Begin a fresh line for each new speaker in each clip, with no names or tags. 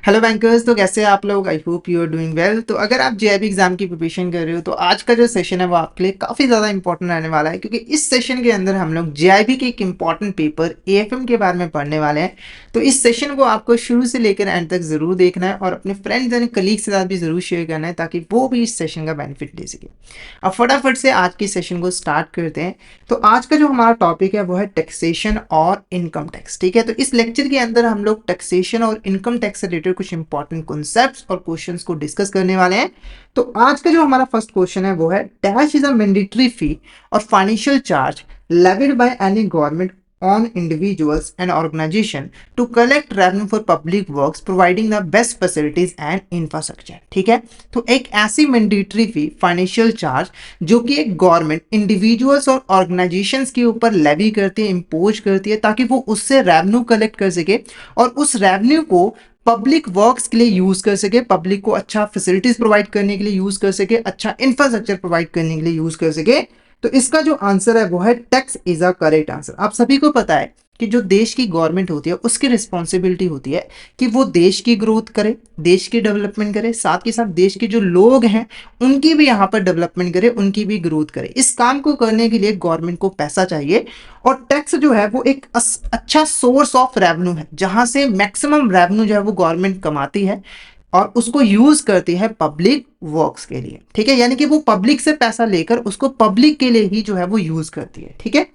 Hello bankers. तो कैसे हैं आप लोग? I hope you are doing well. तो अगर आप जेआईबी एग्जाम की प्रिपरेशन कर रहे हो तो आज का जो सेशन है वो आपके लिए काफ़ी ज़्यादा इंपॉर्टेंट रहने वाला है, क्योंकि इस सेशन के अंदर हम लोग जेआईबी के एक इंपॉर्टेंट पेपर एएफएम के बारे में पढ़ने वाले हैं। तो इस सेशन को आपको शुरू से लेकर एंड तक ज़रूर देखना है और अपने फ्रेंड्स एंड कलीग्स के साथ भी ज़रूर शेयर करना है, ताकि वो भी इस सेशन का बेनिफिट ले सके। अब फटाफट से आज की सेशन को स्टार्ट करते हैं। तो आज का जो हमारा टॉपिक है वो है टैक्सेशन और इनकम टैक्स। ठीक है, तो इस लेक्चर के अंदर हम लोग टैक्सेशन और इनकम टैक्स से रिलेटेड कुछ इंपॉर्टेंट कॉन्सेप्ट्स और क्वेश्चंस को डिस्कस करने वाले हैं। तो आज का जो हमारा फर्स्ट क्वेश्चन है वो है, डैश इज अ मैंडेटरी फी और financial charge levied by any government on individuals and organization to collect revenue for public works providing the best facilities and infrastructure। ठीक है, तो एक ऐसी मैंडेटरी फी फाइनेंशियल चार्ज जो कि एक गवर्नमेंट इंडिविजुअल्स और ऑर्गेनाइजेशंस के ऊपर लेवी करती है, इम्पोज करती है, ताकि वो उससे रेवेन्यू कलेक्ट कर सके और उस रेवेन्यू को पब्लिक वर्क्स के लिए यूज कर सके, पब्लिक को अच्छा फैसिलिटीज प्रोवाइड करने के लिए यूज कर सके, अच्छा इंफ्रास्ट्रक्चर प्रोवाइड करने के लिए यूज कर सके। तो इसका जो आंसर है वो है tax is a correct answer. आप सभी को पता है कि जो देश की गवर्नमेंट होती है उसकी रिस्पॉन्सिबिलिटी होती है कि वो देश की ग्रोथ करे, देश की डेवलपमेंट करे, साथ ही साथ देश के जो लोग हैं उनकी भी यहाँ पर डेवलपमेंट करे, उनकी भी ग्रोथ करे। इस काम को करने के लिए गवर्नमेंट को पैसा चाहिए और टैक्स जो है वो एक अच्छा सोर्स ऑफ रेवेन्यू है, जहां से मैक्सिमम रेवेन्यू जो है वो गवर्नमेंट कमाती है और उसको यूज करती है पब्लिक वर्क्स के लिए। ठीक है, यानी कि वो पब्लिक से पैसा लेकर उसको पब्लिक के लिए ही जो है वो यूज करती है। ठीक है,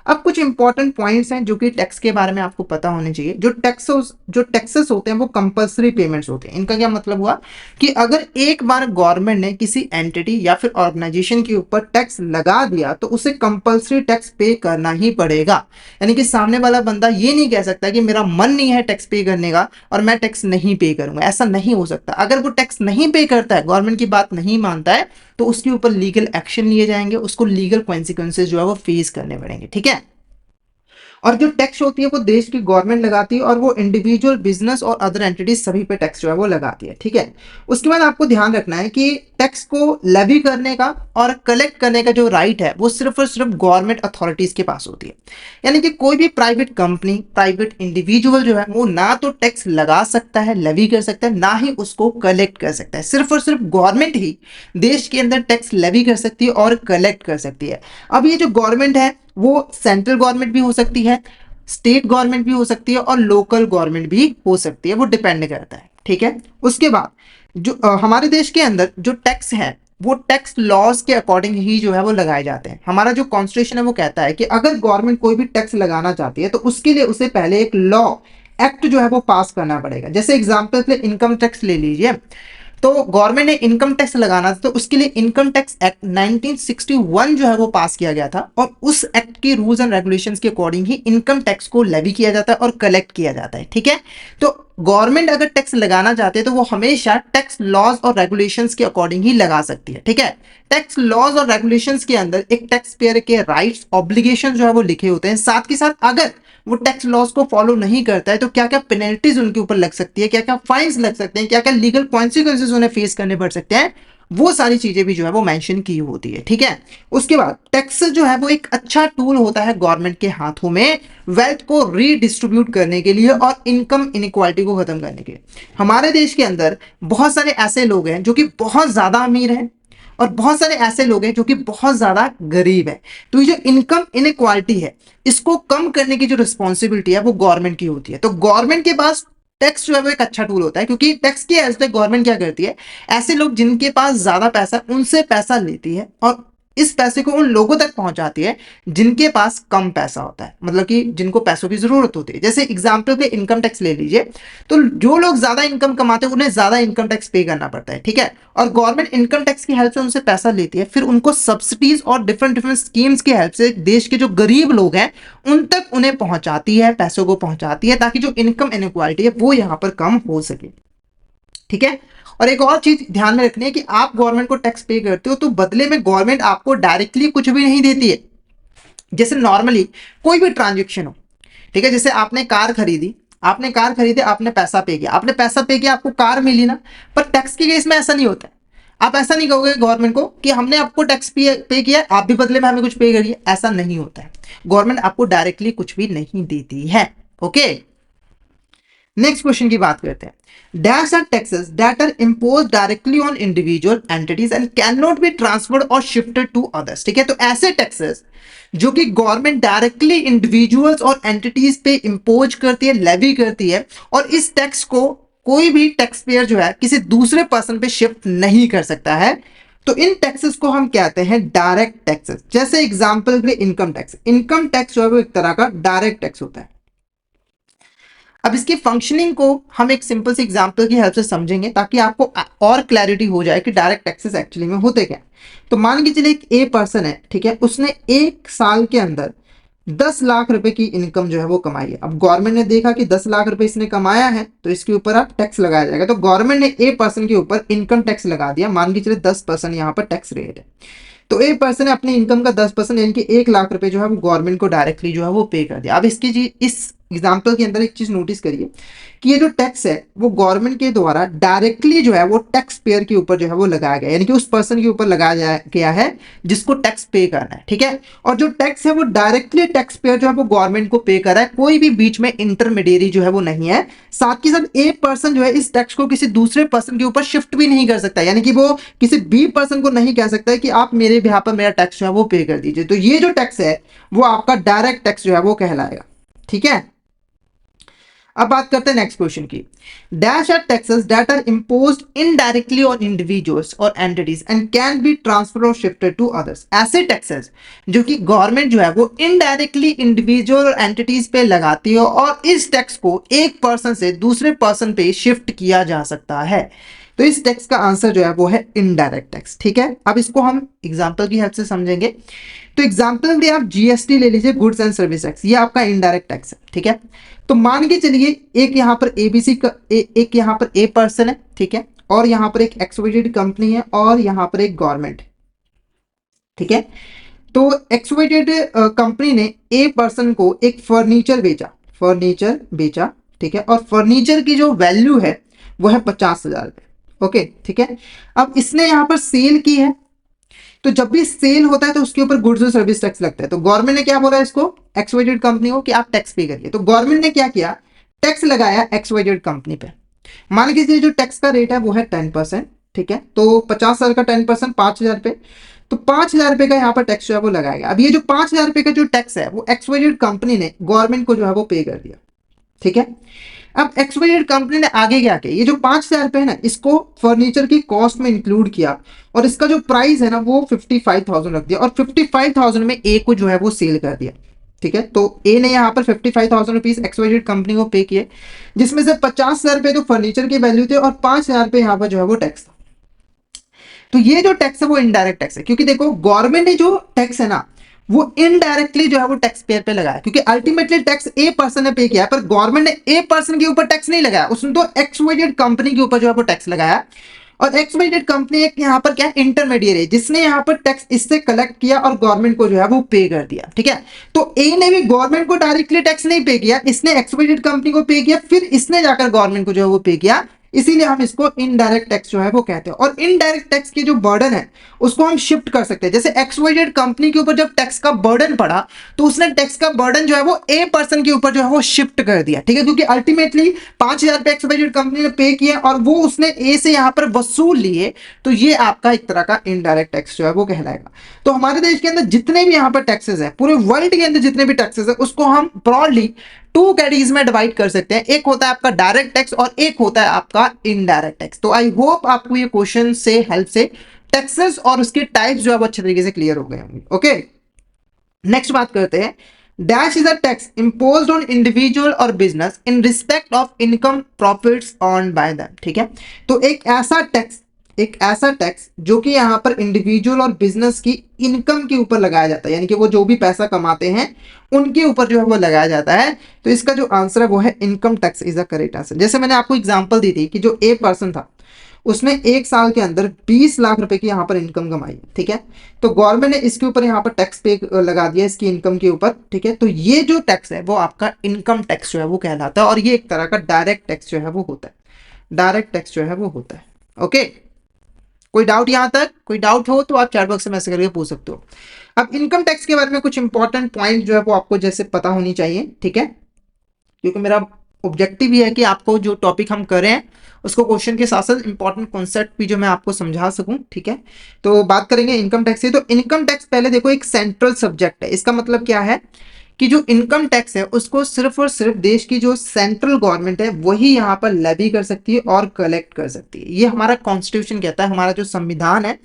अब कुछ इंपॉर्टेंट पॉइंट्स हैं जो कि टैक्स के बारे में आपको पता होने चाहिए। जो टैक्सेस होते हैं वो कंपल्सरी पेमेंट्स होते हैं। इनका क्या मतलब हुआ कि अगर एक बार गवर्नमेंट ने किसी एंटिटी या फिर ऑर्गेनाइजेशन के ऊपर टैक्स लगा दिया तो उसे कंपल्सरी टैक्स पे करना ही पड़ेगा। यानी कि सामने वाला बंदा ये नहीं कह सकता कि मेरा मन नहीं है टैक्स पे करने का और मैं टैक्स नहीं पे करूंगा, ऐसा नहीं हो सकता। अगर वो टैक्स नहीं पे करता है, गवर्नमेंट की बात नहीं मानता है, तो उसके ऊपर लीगल एक्शन लिए जाएंगे, उसको लीगल कॉन्सिक्वेंसेज जो है वो फेस करने पड़ेंगे। ठीक है, और जो टैक्स होती है वो देश की गवर्नमेंट लगाती है और वो इंडिविजुअल बिजनेस और अदर एंटिटीज सभी पे टैक्स जो है वो लगाती है। ठीक है, उसके बाद आपको ध्यान रखना है कि टैक्स को लेवी करने का और कलेक्ट करने का जो राइट है वो सिर्फ और सिर्फ गवर्नमेंट अथॉरिटीज के पास होती है। यानी कि कोई भी प्राइवेट कंपनी, प्राइवेट इंडिविजुअल जो है वो ना तो टैक्स लगा सकता है, लेवी कर सकता है, ना ही उसको कलेक्ट कर सकता है। सिर्फ और सिर्फ गवर्नमेंट ही देश के अंदर टैक्स लेवी कर सकती है और कलेक्ट कर सकती है। अब ये जो गवर्नमेंट है वो सेंट्रल गवर्नमेंट भी हो सकती है, स्टेट गवर्नमेंट भी हो सकती है और लोकल गवर्नमेंट भी हो सकती है, वो डिपेंड करता है। ठीक है, उसके बाद जो हमारे देश के अंदर जो टैक्स है वो टैक्स लॉज के अकॉर्डिंग ही जो है वो लगाए जाते हैं। हमारा जो कॉन्स्टिट्यूशन है वो कहता है कि अगर गवर्नमेंट कोई भी टैक्स लगाना चाहती है तो उसके लिए उसे पहले एक लॉ एक्ट जो है वो पास करना पड़ेगा। जैसे एग्जाम्पल के लिए इनकम टैक्स ले लीजिए, तो गवर्नमेंट ने इनकम टैक्स लगाना था तो उसके लिए इनकम टैक्स एक्ट 1961 जो है वो पास किया गया था और उस एक्ट के रूल्स एंड रेगुलेशंस के अकॉर्डिंग ही इनकम टैक्स को लेवी किया जाता है और कलेक्ट किया जाता है। ठीक है, तो गवर्नमेंट अगर टैक्स लगाना चाहते हैं तो वो हमेशा टैक्स लॉज और रेगुलेशंस के अकॉर्डिंग ही लगा सकती है। ठीक है, टैक्स लॉज और रेगुलेशंस के अंदर एक टैक्स पेयर के राइट्स, ऑब्लिगेशन जो है वो लिखे होते हैं। साथ ही साथ अगर वो टैक्स लॉज को फॉलो नहीं करता है तो क्या क्या पेनल्टीज उनके ऊपर लग सकती है, क्या क्या फाइन्स लग सकते हैं, क्या क्या लीगल कॉन्सिक्वेंसेज उन्हें फेस करने पड़ सकते हैं, वो सारी चीजें भी जो है वो मेंशन की होती है। ठीक है, उसके बाद टैक्स जो है वो एक अच्छा टूल होता है गवर्नमेंट के हाथों में वेल्थ को रीडिस्ट्रीब्यूट करने के लिए और इनकम इनइक्वालिटी को खत्म करने के लिए। हमारे देश के अंदर बहुत सारे ऐसे लोग हैं जो कि बहुत ज्यादा अमीर हैं और बहुत सारे ऐसे लोग हैं जो कि बहुत ज्यादा गरीब है। तो ये जो इनकम इनइक्वालिटी है इसको कम करने की जो रिस्पॉन्सिबिलिटी है वो गवर्नमेंट की होती है। तो गवर्नमेंट के पास टैक्स जो है वो एक अच्छा टूल होता है, क्योंकि टैक्स के एज पे गवर्नमेंट क्या करती है, ऐसे लोग जिनके पास ज्यादा पैसा उनसे पैसा लेती है और इस पैसे को उन लोगों तक पहुंचाती है जिनके पास कम पैसा होता है, मतलब कि जिनको पैसों की जरूरत होती है। जैसे एग्जाम्पल पे इनकम टैक्स ले लीजिए, तो जो लोग ज्यादा इनकम कमाते हैं उन्हें ज्यादा इनकम टैक्स पे करना पड़ता है। ठीक है, और गवर्नमेंट इनकम टैक्स की हेल्प से उनसे पैसा लेती है, फिर उनको सब्सिडीज और डिफरेंट डिफरेंट स्कीम्स की हेल्प से देश के जो गरीब लोग हैं उन तक उन्हें पहुंचाती है, पैसों को पहुंचाती है, ताकि जो इनकम इनइक्वालिटी है वो यहां पर कम हो सके। ठीक है, और एक और चीज ध्यान में रखनी है कि आप गवर्नमेंट को टैक्स पे करते हो तो बदले में गवर्नमेंट आपको डायरेक्टली कुछ भी नहीं देती है। जैसे नॉर्मली कोई भी ट्रांजेक्शन हो, ठीक है, जैसे आपने कार खरीदी, आपने पैसा पे किया, आपको कार मिली ना, पर टैक्स के केस में ऐसा नहीं होता है। आप ऐसा नहीं कहोगे गवर्नमेंट को कि हमने आपको टैक्स पे किया, आप भी बदले में हमें कुछ पे करिए, ऐसा नहीं होता है। गवर्नमेंट आपको डायरेक्टली कुछ भी नहीं देती है। ओके, नेक्स्ट क्वेश्चन की बात करते हैं। Dash are taxes that are impose directly on individual entities and can not be transferred और शिफ्टेड टू अदर्स। ठीक है, तो ऐसे टैक्सेस जो कि गवर्नमेंट डायरेक्टली इंडिविजुअल्स और एंटिटीज पे इम्पोज करती है, लेवी करती है, और इस टैक्स को कोई भी टैक्स पेयर जो है किसी दूसरे पर्सन पे शिफ्ट नहीं कर सकता है। तो इन टैक्सेस को हम कहते हैं डायरेक्ट टैक्सेस। जैसे एग्जांपल के लिए इनकम टैक्स। इनकम टैक्स जो है वो एक तरह का डायरेक्ट टैक्स होता है। अब इसकी फंक्शनिंग को हम एक सिंपल सी एग्जांपल की हेल्प से समझेंगे ताकि आपको और क्लैरिटी हो जाए कि डायरेक्ट टैक्सेस एक्चुअली में होते क्या। तो मान के चलिए एक ए पर्सन है, ठीक है, उसने एक साल के अंदर 10 लाख रुपए की इनकम जो है वो कमाई है। अब गवर्नमेंट ने देखा कि 10 लाख रुपए इसने कमाया है तो इसके ऊपर आप टैक्स लगाया जाएगा। तो गवर्नमेंट ने ए पर्सन के ऊपर इनकम टैक्स लगा दिया। मान के चलिए 10% यहाँ पर टैक्स रेट है। तो ए पर्सन ने अपनी इनकम का 10% यानी कि 1 लाख रुपए जो है वो गवर्नमेंट को डायरेक्टली जो है वो पे कर दिया। अब इसकी जी इस एग्जाम्पल के अंदर एक चीज नोटिस करिए कि ये जो टैक्स है वो गवर्नमेंट के द्वारा डायरेक्टली जो है वो टैक्स पेयर के ऊपर जो है वो लगाया गया, यानी कि उस पर्सन के ऊपर लगाया गया है जिसको टैक्स पे करना है। ठीक है, और जो टैक्स है वो डायरेक्टली टैक्स पेयर जो है वो गवर्नमेंट को पे कर रहा है, कोई भी बीच में इंटरमीडिएरी जो है वो नहीं है। साथ ही साथ ए पर्सन जो है इस टैक्स को किसी दूसरे पर्सन के ऊपर शिफ्ट भी नहीं कर सकता, यानी कि वो किसी बी पर्सन को नहीं कह सकता है कि आप मेरे बिहाफ पर मेरा टैक्स जो है वो पे कर दीजिए। तो ये जो टैक्स है वो आपका डायरेक्ट टैक्स जो है वो कहलाएगा। ठीक है, अब बात करते हैं नेक्स्ट क्वेश्चन की। Dash are taxes that are imposed indirectly on individuals और entities and can be transferred और शिफ्टेड टू अदर्स। ऐसे टैक्सेस जो कि गवर्नमेंट जो है वो इनडायरेक्टली इंडिविजुअल और एंटिटीज पे लगाती है और इस टैक्स को एक पर्सन से दूसरे पर्सन पे शिफ्ट किया जा सकता है। तो इस टैक्स का आंसर जो है वो है इनडायरेक्ट टैक्स। ठीक है, अब इसको हम एग्जांपल की हेल्प से समझेंगे। तो एग्जांपल के आप जीएसटी ले लीजिए, गुड्स एंड सर्विस टैक्स, ये आपका इनडायरेक्ट टैक्स है। ठीक है, तो मान के चलिए एक यहाँ पर एबीसी का एक यहाँ पर ए पर्सन है, ठीक है, और यहाँ पर एक एक्सवाइजेड कंपनी है और यहाँ पर एक गवर्नमेंट। ठीक है, तो एक्सवाइजेड कंपनी ने ए पर्सन को एक फर्नीचर बेचा। ठीक है, और फर्नीचर की जो वैल्यू है वो है 50,000 रुपये। ओके, ठीक है, अब इसने यहाँ पर सेल की है। तो जब भी सेल होता है तो उसके ऊपर गुड्स और सर्विस टैक्स लगता है। तो गवर्नमेंट ने क्या बोला इसको, एक्सवाइजेड कंपनी को, कि आप टैक्स पे करिए। तो गवर्नमेंट ने क्या किया, टैक्स लगाया एक्सवाइजेड कंपनी पे। मान लीजिए जो टैक्स का रेट है वो है 10%। ठीक है, तो 50,000 का 10% 5,000 रुपए, तो 5,000 रुपए का यहाँ पर टैक्स जो है वो लगाएगा। अब ये जो 5,000 रुपए का जो टैक्स है वो एक्सवाइजेड कंपनी ने गवर्नमेंट को जो है वो पे कर दिया। ठीक है, अब एक्सवाइजेड कंपनी ने आगे क्या किया, ये जो 5,000 रुपए है ना इसको फर्नीचर की कॉस्ट में इंक्लूड किया और इसका जो प्राइस है ना वो 55,000 रख दिया और 55,000 में ए को जो है वो सेल कर दिया। ठीक है, तो ए ने यहाँ पर 55,000 रुपीज एक्सवाइजेड कंपनी को पे किए, जिसमें से 50,000 रुपए तो फर्नीचर की वैल्यू थे और 5,000 रुपए यहाँ पर जो है वो टैक्स था। तो ये जो टैक्स है वो इनडायरेक्ट टैक्स है, क्योंकि देखो गवर्नमेंट ने जो टैक्स है ना वो इनडायरेक्टली जो है वो टैक्स पेयर पे लगाया, क्योंकि अल्टीमेटली टैक्स ए पर्सन ने पे किया है, पर गवर्नमेंट ने ए पर्सन के ऊपर टैक्स नहीं लगाया, उसने तो एक्सवाइजेड कंपनी के ऊपर जो है वो टैक्स लगाया। और एक्सवाइजेड कंपनी एक यहाँ पर क्या इंटरमीडिएट है जिसने यहाँ पर टैक्स इससे कलेक्ट किया और गवर्नमेंट को जो है वो पे कर दिया। ठीक है, तो ए ने भी गवर्नमेंट को डायरेक्टली टैक्स नहीं पे किया, इसने एक्सवाइजेड कंपनी को पे किया, फिर इसने जाकर गवर्नमेंट को जो है वो पे किया, इसीलिए हम इसको इनडायरेक्ट टैक्स जो है वो कहते हैं। और इनडायरेक्ट टैक्स की जो बर्डन है उसको हम शिफ्ट कर सकते हैं। जैसे एक्सवाइजेड कंपनी के ऊपर जब टैक्स का बर्डन पड़ा तो उसने टैक्स का बर्डन जो है वो ए पर्सन के ऊपर जो है वो शिफ्ट कर दिया। ठीक है, क्योंकि अल्टीमेटली 5,000 रुपए एक्सवाइजेड कंपनी ने पे किए और वो उसने ए से यहाँ पर वसूल लिए, तो ये आपका एक तरह का इनडायरेक्ट टैक्स जो है वो कहलाएगा। तो हमारे देश के अंदर जितने भी यहाँ पर टैक्सेस है, पूरे वर्ल्ड के अंदर जितने भी टैक्सेस है, उसको हम ब्रॉडली 2 कैटेगरीज में डिवाइड कर सकते हैं। एक होता है आपका डायरेक्ट टैक्स और एक होता है आपका इनडायरेक्ट टैक्स। तो आई होप आपको ये क्वेश्चन से हेल्प से टैक्सेस और उसके टाइप्स जो है वो अच्छे तरीके से क्लियर हो गए होंगे। ओके, नेक्स्ट बात करते हैं। Dash is a tax imposed on individual और business in respect of income profits earned by them. ठीक है, तो एक ऐसा टैक्स जो कि यहाँ पर इंडिविजुअल और बिजनेस की इनकम के ऊपर लगाया जाता है, यानी कि वो जो भी पैसा कमाते हैं उनके ऊपर जो है वो लगाया जाता है। तो इसका जो आंसर है वो है income tax is a correct answer. जैसे मैंने आपको एग्जांपल दी थी कि जो ए पर्सन था उसने एक साल के अंदर 20 लाख रुपए की यहाँ पर इनकम कमाई। ठीक है, तो गवर्नमेंट ने इसके ऊपर यहाँ पर टैक्स पे लगा दिया इसकी इनकम के ऊपर। ठीक है, तो ये जो टैक्स है वो आपका इनकम टैक्स जो है वो कहलाता है और ये एक तरह का डायरेक्ट टैक्स जो है वो होता है। डायरेक्ट टैक्स जो है वो होता है। ओके, कोई डाउट यहां तक? कोई डाउट हो तो आप चैट बॉक्स में मैसेज करके पूछ सकते हो। अब इनकम टैक्स के बारे में कुछ इंपॉर्टेंट पॉइंट जो है वो आपको जैसे पता होनी चाहिए। ठीक है, क्योंकि मेरा ऑब्जेक्टिव ये है कि आपको जो टॉपिक हम कर रहे हैं उसको क्वेश्चन के साथ साथ इंपॉर्टेंट कॉन्सेप्ट भी जो मैं आपको समझा सकूं, ठीक है। तो बात करेंगे इनकम टैक्स से। तो इनकम टैक्स पहले देखो एक सेंट्रल सब्जेक्ट है। इसका मतलब क्या है कि जो इनकम टैक्स है उसको सिर्फ और सिर्फ देश की जो सेंट्रल गवर्नमेंट है वही यहाँ पर लेवी कर सकती है और कलेक्ट कर सकती है। ये हमारा कॉन्स्टिट्यूशन कहता है, हमारा जो संविधान है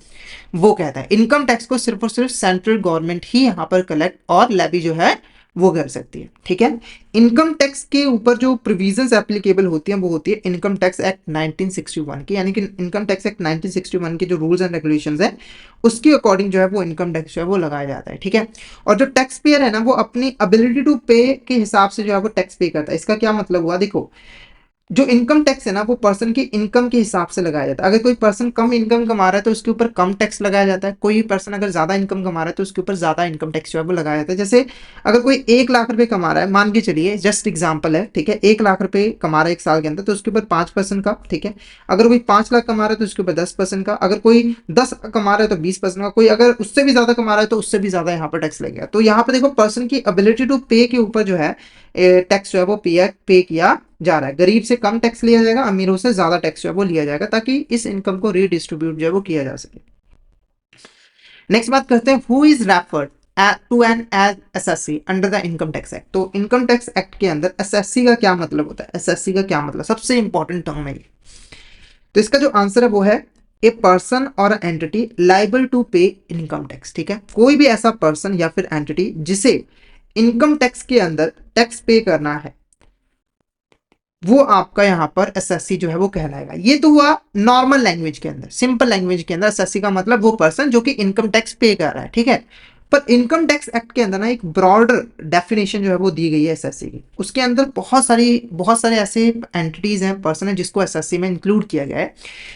वो कहता है इनकम टैक्स को सिर्फ और सिर्फ सेंट्रल गवर्नमेंट ही यहाँ पर कलेक्ट और लेवी जो है वो कर सकती है, ठीक है। इनकम टैक्स के ऊपर जो प्रोविजंस एप्लीकेबल होती हैं वो होती है इनकम टैक्स एक्ट 1961 की, यानी कि इनकम टैक्स एक्ट 1961 के जो रूल्स एंड रेगुलेशंस हैं उसके अकॉर्डिंग जो है वो इनकम टैक्स जो है वो लगाया जाता है, ठीक है। और जो टैक्स पेयर है ना वो अपनी एबिलिटी टू पे के हिसाब से जो है वो टैक्स पे करता है। इसका क्या मतलब हुआ, देखो जो इनकम टैक्स है ना वो पर्सन की इनकम के हिसाब से लगाया जाता है। अगर कोई पर्सन कम इनकम कमा रहा है तो उसके ऊपर कम टैक्स लगाया जाता है। कोई पर्सन अगर ज्यादा इनकम कमा रहा है तो उसके ऊपर ज्यादा इनकम टैक्स जो है वो लगाया जाता है। जैसे अगर कोई 1 लाख रुपए कमा रहा है, मान के चलिए, जस्ट एग्जाम्पल है, ठीक है, 1 लाख रुपए कमा रहा है एक साल के अंदर तो उसके ऊपर 5% का, ठीक है। अगर कोई 5 लाख कमा रहा है तो उसके ऊपर 10% का, अगर कोई 10 कमा रहा है तो 20% का, कोई अगर उससे भी ज्यादा कमा रहा है तो उससे भी ज्यादा यहाँ पर टैक्स लगेगा। तो यहाँ पर देखो पर्सन की एबिलिटी टू पे के ऊपर जो है टैक्स जो है वो पे किया जा रहा है। गरीब से कम टैक्स लिया जाएगा, अमीरों से ज्यादा टैक्स जो है वो लिया जाएगा ताकि इस इनकम को रीडिस्ट्रीब्यूट जो है वो किया जा सके। नेक्स्ट बात करते हैं who is referred to an as SSC under the income tax act. तो इनकम टैक्स एक्ट के अंदर एसएससी का क्या मतलब होता है, एसएससी का क्या मतलब, सबसे इंपॉर्टेंट टर्म है। तो इसका जो आंसर है वो है ए पर्सन और एंटिटी लाइबल टू पे इनकम टैक्स, ठीक है। कोई भी ऐसा पर्सन या फिर एंटिटी जिसे इनकम टैक्स के अंदर टैक्स पे करना है वो आपका यहाँ पर एसएससी जो है वो कहलाएगा। ये तो हुआ नॉर्मल लैंग्वेज के अंदर, सिंपल लैंग्वेज के अंदर एसएससी का मतलब वो पर्सन जो कि इनकम टैक्स पे कर रहा है, ठीक है। पर इनकम टैक्स एक्ट के अंदर ना एक ब्रॉडर डेफिनेशन जो है वो दी गई है एसएससी की। उसके अंदर बहुत सारे ऐसे एंटिटीज हैं, पर्सन है जिसको एसएससी में इंक्लूड किया गया है।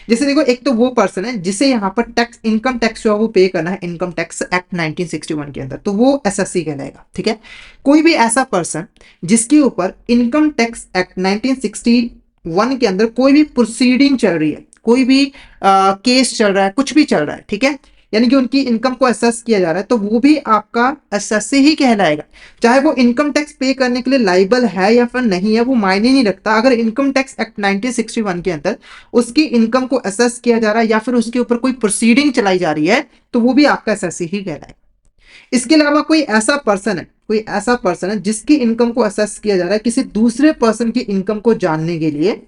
जैसे देखो एक तो वो पर्सन है जिसे यहाँ पर टैक्स इनकम टैक्स जो है वो पे करना है इनकम टैक्स एक्ट 1961 के अंदर, तो वो एसएससी कहलाएगा, ठीक है। कोई भी ऐसा पर्सन जिसके ऊपर इनकम टैक्स एक्ट 1961 के अंदर कोई भी प्रोसीडिंग चल रही है, कोई भी केस चल रहा है, कुछ भी चल रहा है, ठीक है, यानी कि उनकी इनकम को असेस किया जा रहा है, तो वो भी आपका एसएससी ही कहलाएगा। चाहे वो इनकम टैक्स पे करने के लिए लाइबल है या फिर नहीं है वो मायने नहीं रखता। अगर इनकम टैक्स एक्ट 1961 के अंदर उसकी इनकम को असेस किया जा रहा है या फिर उसके ऊपर कोई प्रोसीडिंग चलाई जा रही है तो वो भी आपका एसएससी ही कहलाएगा। इसके अलावा कोई ऐसा पर्सन है जिसकी इनकम को असेस किया जा रहा है किसी दूसरे पर्सन की इनकम को जानने के लिए,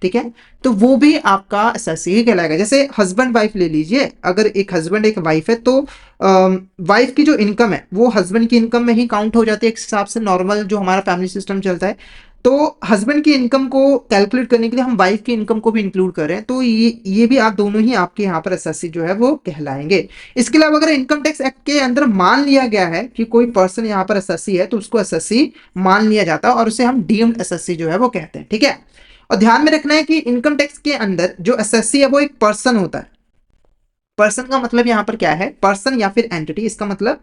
ठीक है, तो वो भी आपका एसएससी ही कहलाएगा। जैसे हस्बैंड वाइफ ले लीजिए, अगर एक हस्बैंड एक वाइफ है तो वाइफ की जो इनकम है वो हस्बैंड की इनकम में ही काउंट हो जाती है। एक हिसाब से नॉर्मल जो हमारा फैमिली सिस्टम चलता है, तो हस्बैंड की इनकम को कैलकुलेट करने के लिए हम वाइफ की इनकम को भी इंक्लूड कर रहे हैं, तो ये भी आप दोनों ही आपके यहाँ पर एसएससी जो है वो कहलाएंगे। इसके अलावा अगर इनकम टैक्स एक्ट के अंदर मान लिया गया है कि कोई पर्सन यहाँ पर एसएससी है तो उसको एसएससी मान लिया जाता है और उसे हम डीम्ड एसएससी जो है वो कहते हैं, ठीक है। और ध्यान में रखना है कि इनकम टैक्स के अंदर जो एसएससी है वो एक पर्सन होता है। पर्सन का मतलब यहाँ पर क्या है, पर्सन या फिर एंटिटी, इसका मतलब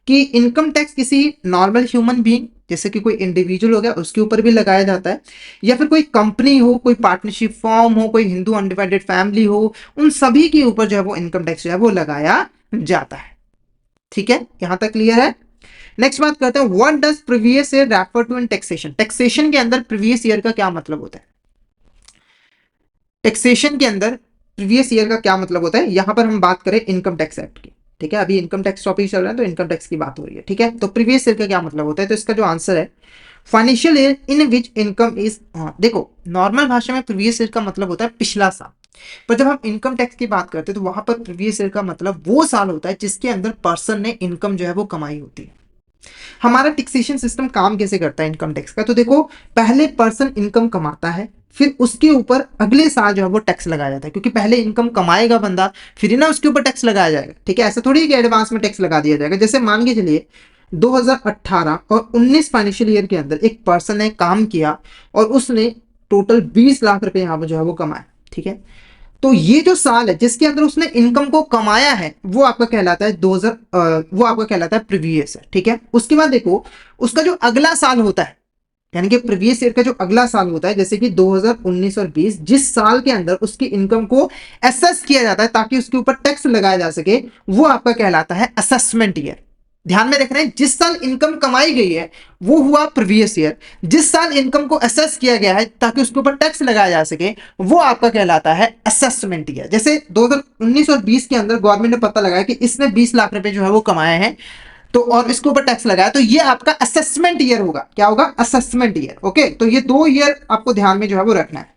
कि इनकम टैक्स किसी नॉर्मल ह्यूमन बीइंग जैसे कि कोई इंडिविजुअल हो गया उसके ऊपर भी लगाया जाता है, या फिर कोई कंपनी हो, कोई पार्टनरशिप फॉर्म हो, कोई हिंदू अनडिवाइडेड फैमिली हो, उन सभी के ऊपर जो है वो इनकम टैक्स जो है वो लगाया जाता है, ठीक है। यहां तक क्लियर है। नेक्स्ट बात करते हैं what does previous year refer to in taxation. Taxation के अंदर प्रीवियस ईयर का क्या मतलब होता है, टैक्सेशन के अंदर प्रीवियस ईयर का क्या मतलब होता है। यहां पर हम बात करें इनकम टैक्स एक्ट की, ठीक है, अभी इनकम टैक्स टॉपिक चल रहा है तो इनकम टैक्स की बात हो रही है, ठीक है। तो प्रीवियस ईयर का क्या मतलब होता है, तो इसका जो आंसर है financial year in which income is, देखो नॉर्मल भाषा में प्रीवियस ईयर का मतलब होता है पिछला साल, पर जब हम इनकम टैक्स की बात करते हैं तो वहां पर प्रीवियस ईयर का मतलब वो साल होता है जिसके अंदर पर्सन ने इनकम जो है वो कमाई होती है। हमारा टैक्सेशन सिस्टम काम कैसे करता है इनकम टैक्स का, तो देखो पहले पर्सन इनकम कमाता है फिर उसके ऊपर अगले साल जो है वो टैक्स लगाया जाता है, क्योंकि पहले इनकम कमाएगा बंदा फिर ही ना उसके ऊपर टैक्स लगाया जाएगा, ठीक है। ऐसा थोड़ी है कि एडवांस में टैक्स लगा दिया जाएगा। जैसे मान के चलिए 2018 और 19 फाइनेंशियल ईयर के अंदर एक पर्सन ने काम किया और उसने टोटल 20 लाख रुपए यहाँ पर जो है वो कमाए, ठीक है। तो ये जो साल है जिसके अंदर उसने इनकम को कमाया है वो आपका कहलाता है 2000, वो आपका कहलाता है प्रीवियस है, ठीक है। उसके बाद देखो उसका जो अगला साल होता है, यानी कि प्रीवियस ईयर का जो अगला साल होता है, जैसे कि 2019 और 20, जिस साल के अंदर उसकी इनकम को असेस किया जाता है ताकि उसके ऊपर टैक्स लगाया जा सके, वो आपका कहलाता है असेसमेंट ईयर, ध्यान में रख रहे हैं, जिस साल इनकम कमाई गई है वो हुआ प्रीवियस ईयर, जिस साल इनकम को असेस किया गया है ताकि उसके ऊपर टैक्स लगाया जा सके वो आपका कहलाता है असेसमेंट ईयर। जैसे 2019 और 20 के अंदर गवर्नमेंट ने पता लगाया कि इसने 20 लाख रुपए जो है वो कमाए हैं, तो और इसके ऊपर टैक्स लगाया, तो ये आपका असेसमेंट ईयर होगा। क्या होगा? Assessment year. ओके, तो ये 2 ईयर आपको ध्यान में जो है वो रखना है।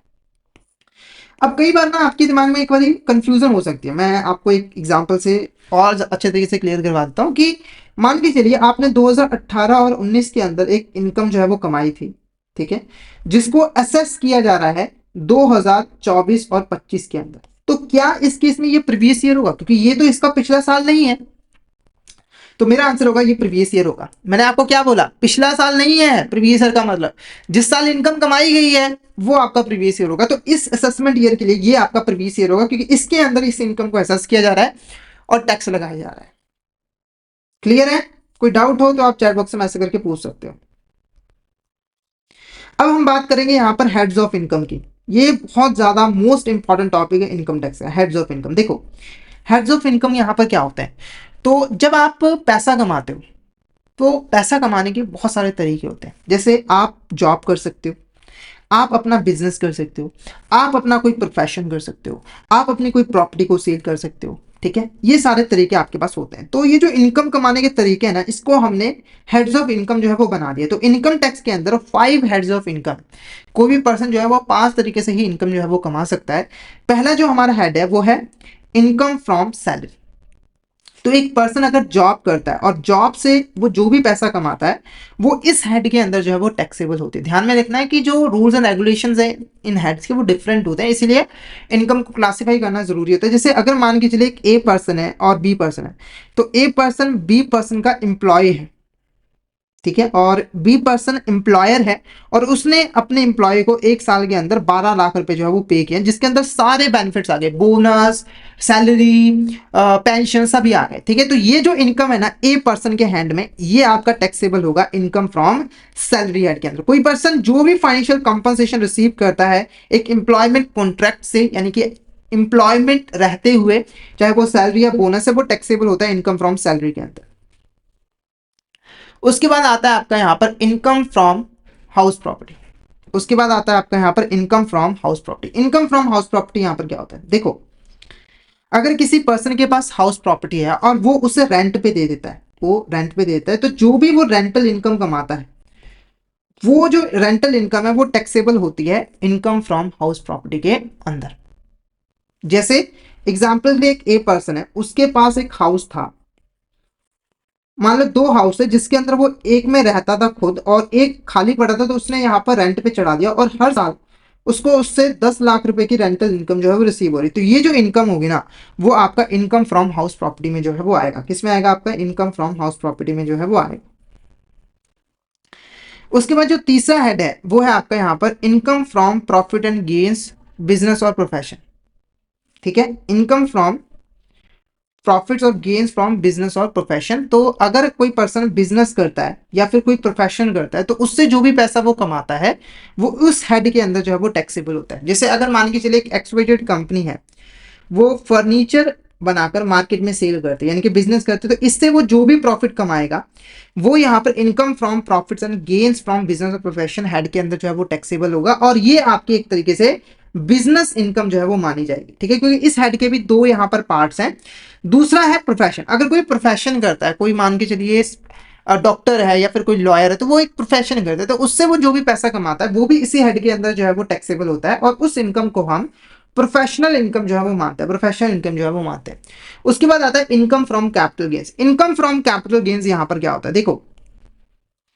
अब कई बार ना आपके दिमाग में एक बार कंफ्यूजन हो सकती है, मैं आपको एक एग्जांपल से और अच्छे तरीके से क्लियर करवा देता हूँ कि मान के चलिए आपने 2018 और 19 के अंदर एक इनकम जो है वो कमाई थी, ठीक है, जिसको असेस किया जा रहा है 2024 और 25 के अंदर। तो क्या इस केस में ये प्रीवियस ईयर होगा? क्योंकि ये तो इसका पिछला साल नहीं है, तो मेरा आंसर होगा ये प्रीवियस ईयर होगा। मैंने आपको क्या बोला? पिछला साल नहीं है प्रीवियस ईयर का मतलब, जिस साल इनकम कमाई गई है वो आपका प्रीवियस ईयर होगा। तो इस असेसमेंट ईयर के लिए ये आपका प्रीवियस ईयर होगा, क्योंकि इसके अंदर इस इनकम को असेस किया जा रहा है और टैक्स लगाया जा रहा है। क्लियर है? कोई डाउट हो तो आप चैट बॉक्स में मैसेज करके पूछ सकते हो। अब हम बात करेंगे यहाँ पर हेड्स ऑफ इनकम की। ये बहुत ज्यादा मोस्ट इंपॉर्टेंट टॉपिक है इनकम टैक्स का, हेड्स ऑफ इनकम। देखो हेड्स ऑफ इनकम यहाँ पर क्या होता है, तो जब आप पैसा कमाते हो तो पैसा कमाने के बहुत सारे तरीके होते हैं। जैसे आप जॉब कर सकते हो, आप अपना बिजनेस कर सकते हो, आप अपना कोई प्रोफेशन कर सकते हो, आप अपनी कोई प्रॉपर्टी को सेल कर सकते हो, ठीक है। ये सारे तरीके आपके पास होते हैं। तो ये जो इनकम कमाने के तरीके हैं ना, इसको हमने हेड्स ऑफ इनकम जो है वो बना दिया। तो इनकम टैक्स के अंदर 5 हेड्स ऑफ इनकम, कोई भी पर्सन जो है वो 5 तरीके से ही इनकम जो है वो कमा सकता है। पहला जो हमारा हेड है वो है इनकम फ्रॉम सैलरी। तो एक पर्सन अगर जॉब करता है और जॉब से वो जो भी पैसा कमाता है वो इस हेड के अंदर जो है वो टैक्सेबल होती है। ध्यान में रखना है कि जो रूल्स एंड रेगुलेशंस है इन हेड्स के वो डिफरेंट होते हैं, इसीलिए इनकम को क्लासिफाई करना जरूरी होता है। जैसे अगर मान के चलिए एक ए पर्सन है और बी पर्सन है, तो ए पर्सन बी पर्सन का एम्प्लॉय है, ठीक है, और बी पर्सन एम्प्लॉयर है और उसने अपने एम्प्लॉय को 1 साल के अंदर 12 लाख रुपए जो है वो पे किया, जिसके अंदर सारे बेनिफिट्स आ गए, बोनस, सैलरी, पेंशन सभी आ गए, ठीक है। तो ये जो इनकम है ना ए पर्सन के हैंड में, ये आपका टैक्सेबल होगा इनकम फ्रॉम सैलरी हेड के अंदर। कोई पर्सन जो भी फाइनेंशियल कंपनसेशन रिसीव करता है एक एम्प्लॉयमेंट कॉन्ट्रैक्ट से, यानी कि एम्प्लॉयमेंट रहते हुए, चाहे वो सैलरी या बोनस है, वो टैक्सेबल होता है इनकम फ्रॉम सैलरी के अंदर। उसके बाद आता है आपका यहाँ पर इनकम फ्रॉम हाउस प्रॉपर्टी। उसके बाद आता है आपका यहाँ पर income from house property. Income from house property यहाँ पर क्या होता है? देखो अगर किसी पर्सन के पास हाउस प्रॉपर्टी है और वो उसे रेंट पे दे देता है, वो रेंट पे देता है, तो जो भी वो रेंटल इनकम कमाता है, वो जो रेंटल इनकम है वो टैक्सेबल होती है इनकम फ्रॉम हाउस प्रॉपर्टी के अंदर। जैसे एग्जाम्पल एक ए पर्सन है, उसके पास एक हाउस था, मान लो 2 हाउस है जिसके अंदर वो एक में रहता था खुद और एक खाली पड़ा था, तो उसने यहाँ पर रेंट पे चढ़ा दिया और हर साल उसको उससे 10 लाख रुपए की रेंटल इनकम जो है वो रिसीव हो रही। तो ये जो इनकम होगी ना वो आपका इनकम फ्रॉम हाउस प्रॉपर्टी में जो है वो आएगा। किस में आएगा? आपका इनकम फ्रॉम हाउस प्रॉपर्टी में जो है वो आएगा। उसके बाद जो तीसरा हेड है वो है आपका यहाँ पर income from profit and gains business और प्रोफेशन, ठीक है। इनकम फ्रॉम प्रॉफिट्स और गेन्स फ्रॉम बिजनेस और प्रोफेशन। तो अगर कोई पर्सन बिजनेस करता है या फिर कोई प्रोफेशन करता है तो उससे जो भी पैसा वो कमाता है वो उस हेड के अंदर जो है वो टैक्सेबल होता है। जैसे अगर मान के चलिए एक एक्सवाइजेड कंपनी है, वो फर्नीचर बनाकर मार्केट में सेल करते हैं, यानी कि बिजनेस करते हैं, तो इससे वो जो भी प्रॉफिट कमाएगा वो यहाँ पर income from profits and gains from business और प्रोफेशन हेड के अंदर जो है वो टैक्सेबल होगा। और ये आपकी एक तरीके से बिजनेस इनकम जो है वो मानी जाएगी, ठीक है, क्योंकि इस हेड के भी 2 यहाँ पर पार्ट्स हैं। दूसरा है प्रोफेशन। अगर कोई प्रोफेशन करता है, कोई मान के चलिए डॉक्टर है या फिर कोई लॉयर है, तो वो एक प्रोफेशन करता है, तो उससे वो जो भी पैसा कमाता है वो भी इसी हेड के अंदर जो है वो टैक्सेबल होता है और उस इनकम को हम प्रोफेशनल इनकम जो है वो मानते हैं, प्रोफेशनल इनकम जो है वो मानते हैं। उसके बाद आता है income from capital gains. Income from capital gains यहाँ पर क्या होता है? देखो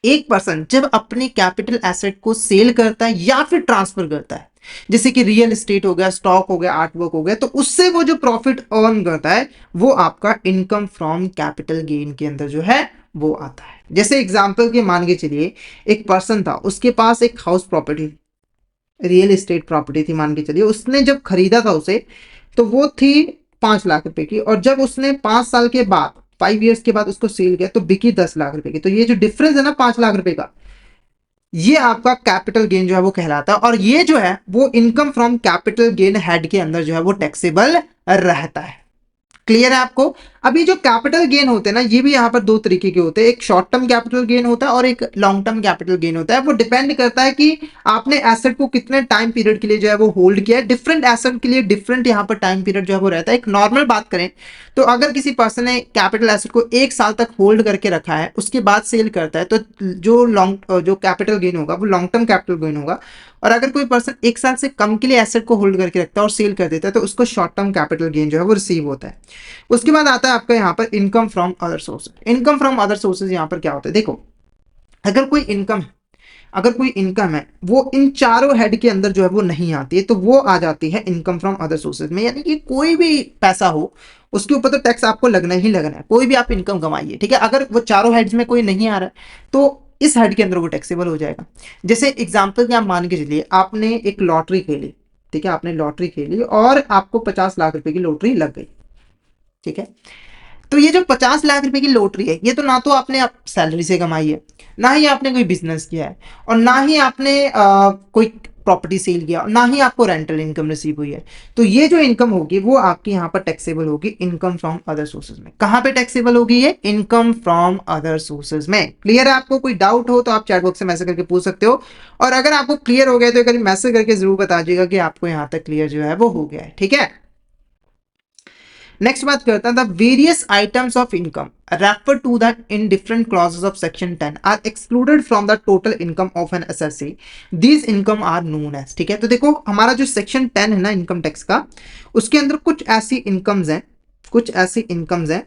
एक पर्सन जब अपने कैपिटल एसेट को सेल करता है या फिर ट्रांसफर करता है, जैसे कि रियल एस्टेट हो गया, स्टॉक हो गया, आर्टवर्क हो गया, तो उससे वो जो प्रॉफिट अर्न करता है वो आपका इनकम फ्रॉम कैपिटल गेन के अंदर जो है वो आता है। जैसे एग्जांपल के मान के चलिए एक पर्सन था, उसके पास एक house property, real estate property थी मान के चलिए, उसने जब खरीदा था उसे तो वो थी 5 लाख रुपए की, और जब उसने 5 साल के बाद 5 ईयर्स के बाद उसको सेल किया तो बिकी 10 लाख रुपए की। तो ये जो डिफरेंस है ना 5 लाख रुपए का, ये आपका कैपिटल गेन जो है वो कहलाता है और ये जो है वो income from capital gain head के अंदर जो है वो टैक्सेबल रहता है। क्लियर है आपको? अभी जो कैपिटल गेन होते हैं ना, ये भी यहाँ पर दो तरीके के होते हैं, एक शॉर्ट टर्म कैपिटल गेन होता है और एक लॉन्ग टर्म कैपिटल गेन होता है। वो डिपेंड करता है कि आपने एसेट को कितने टाइम पीरियड के लिए जो है वो होल्ड किया है। डिफरेंट एसेट के लिए डिफरेंट यहाँ पर टाइम पीरियड जो है वो रहता है। एक नॉर्मल बात करें तो अगर किसी पर्सन ने कैपिटल एसेट को 1 साल तक होल्ड करके रखा है, उसके बाद सेल करता है, तो जो कैपिटल गेन होगा वो लॉन्ग टर्म कैपिटल गेन होगा। और अगर कोई पर्सन 1 साल से कम के लिए एसेट को होल्ड करके रखता है और सेल कर देता है, तो उसको शॉर्ट टर्म कैपिटल गेन जो है वो रिसीव होता है। उसके बाद आता है आपका यहाँ पर income from other sources. Income from other sources यहाँ पर क्या होता है, देखो अगर कोई इनकम है वो इन चारों हेड के अंदर जो है वो नहीं आती है, तो वो आ जाती है इनकम फ्रॉम अदर सोर्सेज में। यानी कि कोई भी पैसा हो उसके ऊपर तो टैक्स आपको लगना ही लगना है, कोई भी आप इनकम कमाइए, ठीक है। अगर वो चारों हेड्स में कोई नहीं आ रहा है तो इस हेड के अंदर वो टैक्सेबल हो जाएगा। जैसे एग्जाम्पल के आप मान के चलिए, आपने एक लॉटरी खेली, ठीक है, आपने लॉटरी खेली और आपको 50 लाख रुपए की लॉटरी लग गई, ठीक है। तो ये जो 50 लाख रुपए की लॉटरी है, ये तो ना तो आपने सैलरी से कमाई है, ना ही आपने कोई बिजनेस किया है, और ना ही आपने कोई प्रॉपर्टी सेल किया, और ना ही आपको रेंटल इनकम रिसीव हुई है। तो ये जो इनकम होगी वो आपकी यहाँ पर टैक्सेबल होगी इनकम फ्रॉम अदर सोर्सेज में। कहाँ पे टैक्सेबल होगी ये? इनकम फ्रॉम अदर सोर्सेज में। क्लियर है? आपको कोई डाउट हो तो आप चैट बॉक्स से मैसेज करके पूछ सकते हो, और अगर आपको क्लियर हो गया तो एक मैसेज करके जरूर बता दीजिएगा कि आपको यहाँ तक क्लियर जो है वो हो गया है, ठीक है। नेक्स्ट बात करते हैं, the various items of income refer to the in different clauses of section 10 are excluded from the total income of an SSC, these income are known as. ठीक है, तो देखो हमारा जो सेक्शन 10 है ना इनकम टैक्स का, उसके अंदर कुछ ऐसी इनकम्स हैं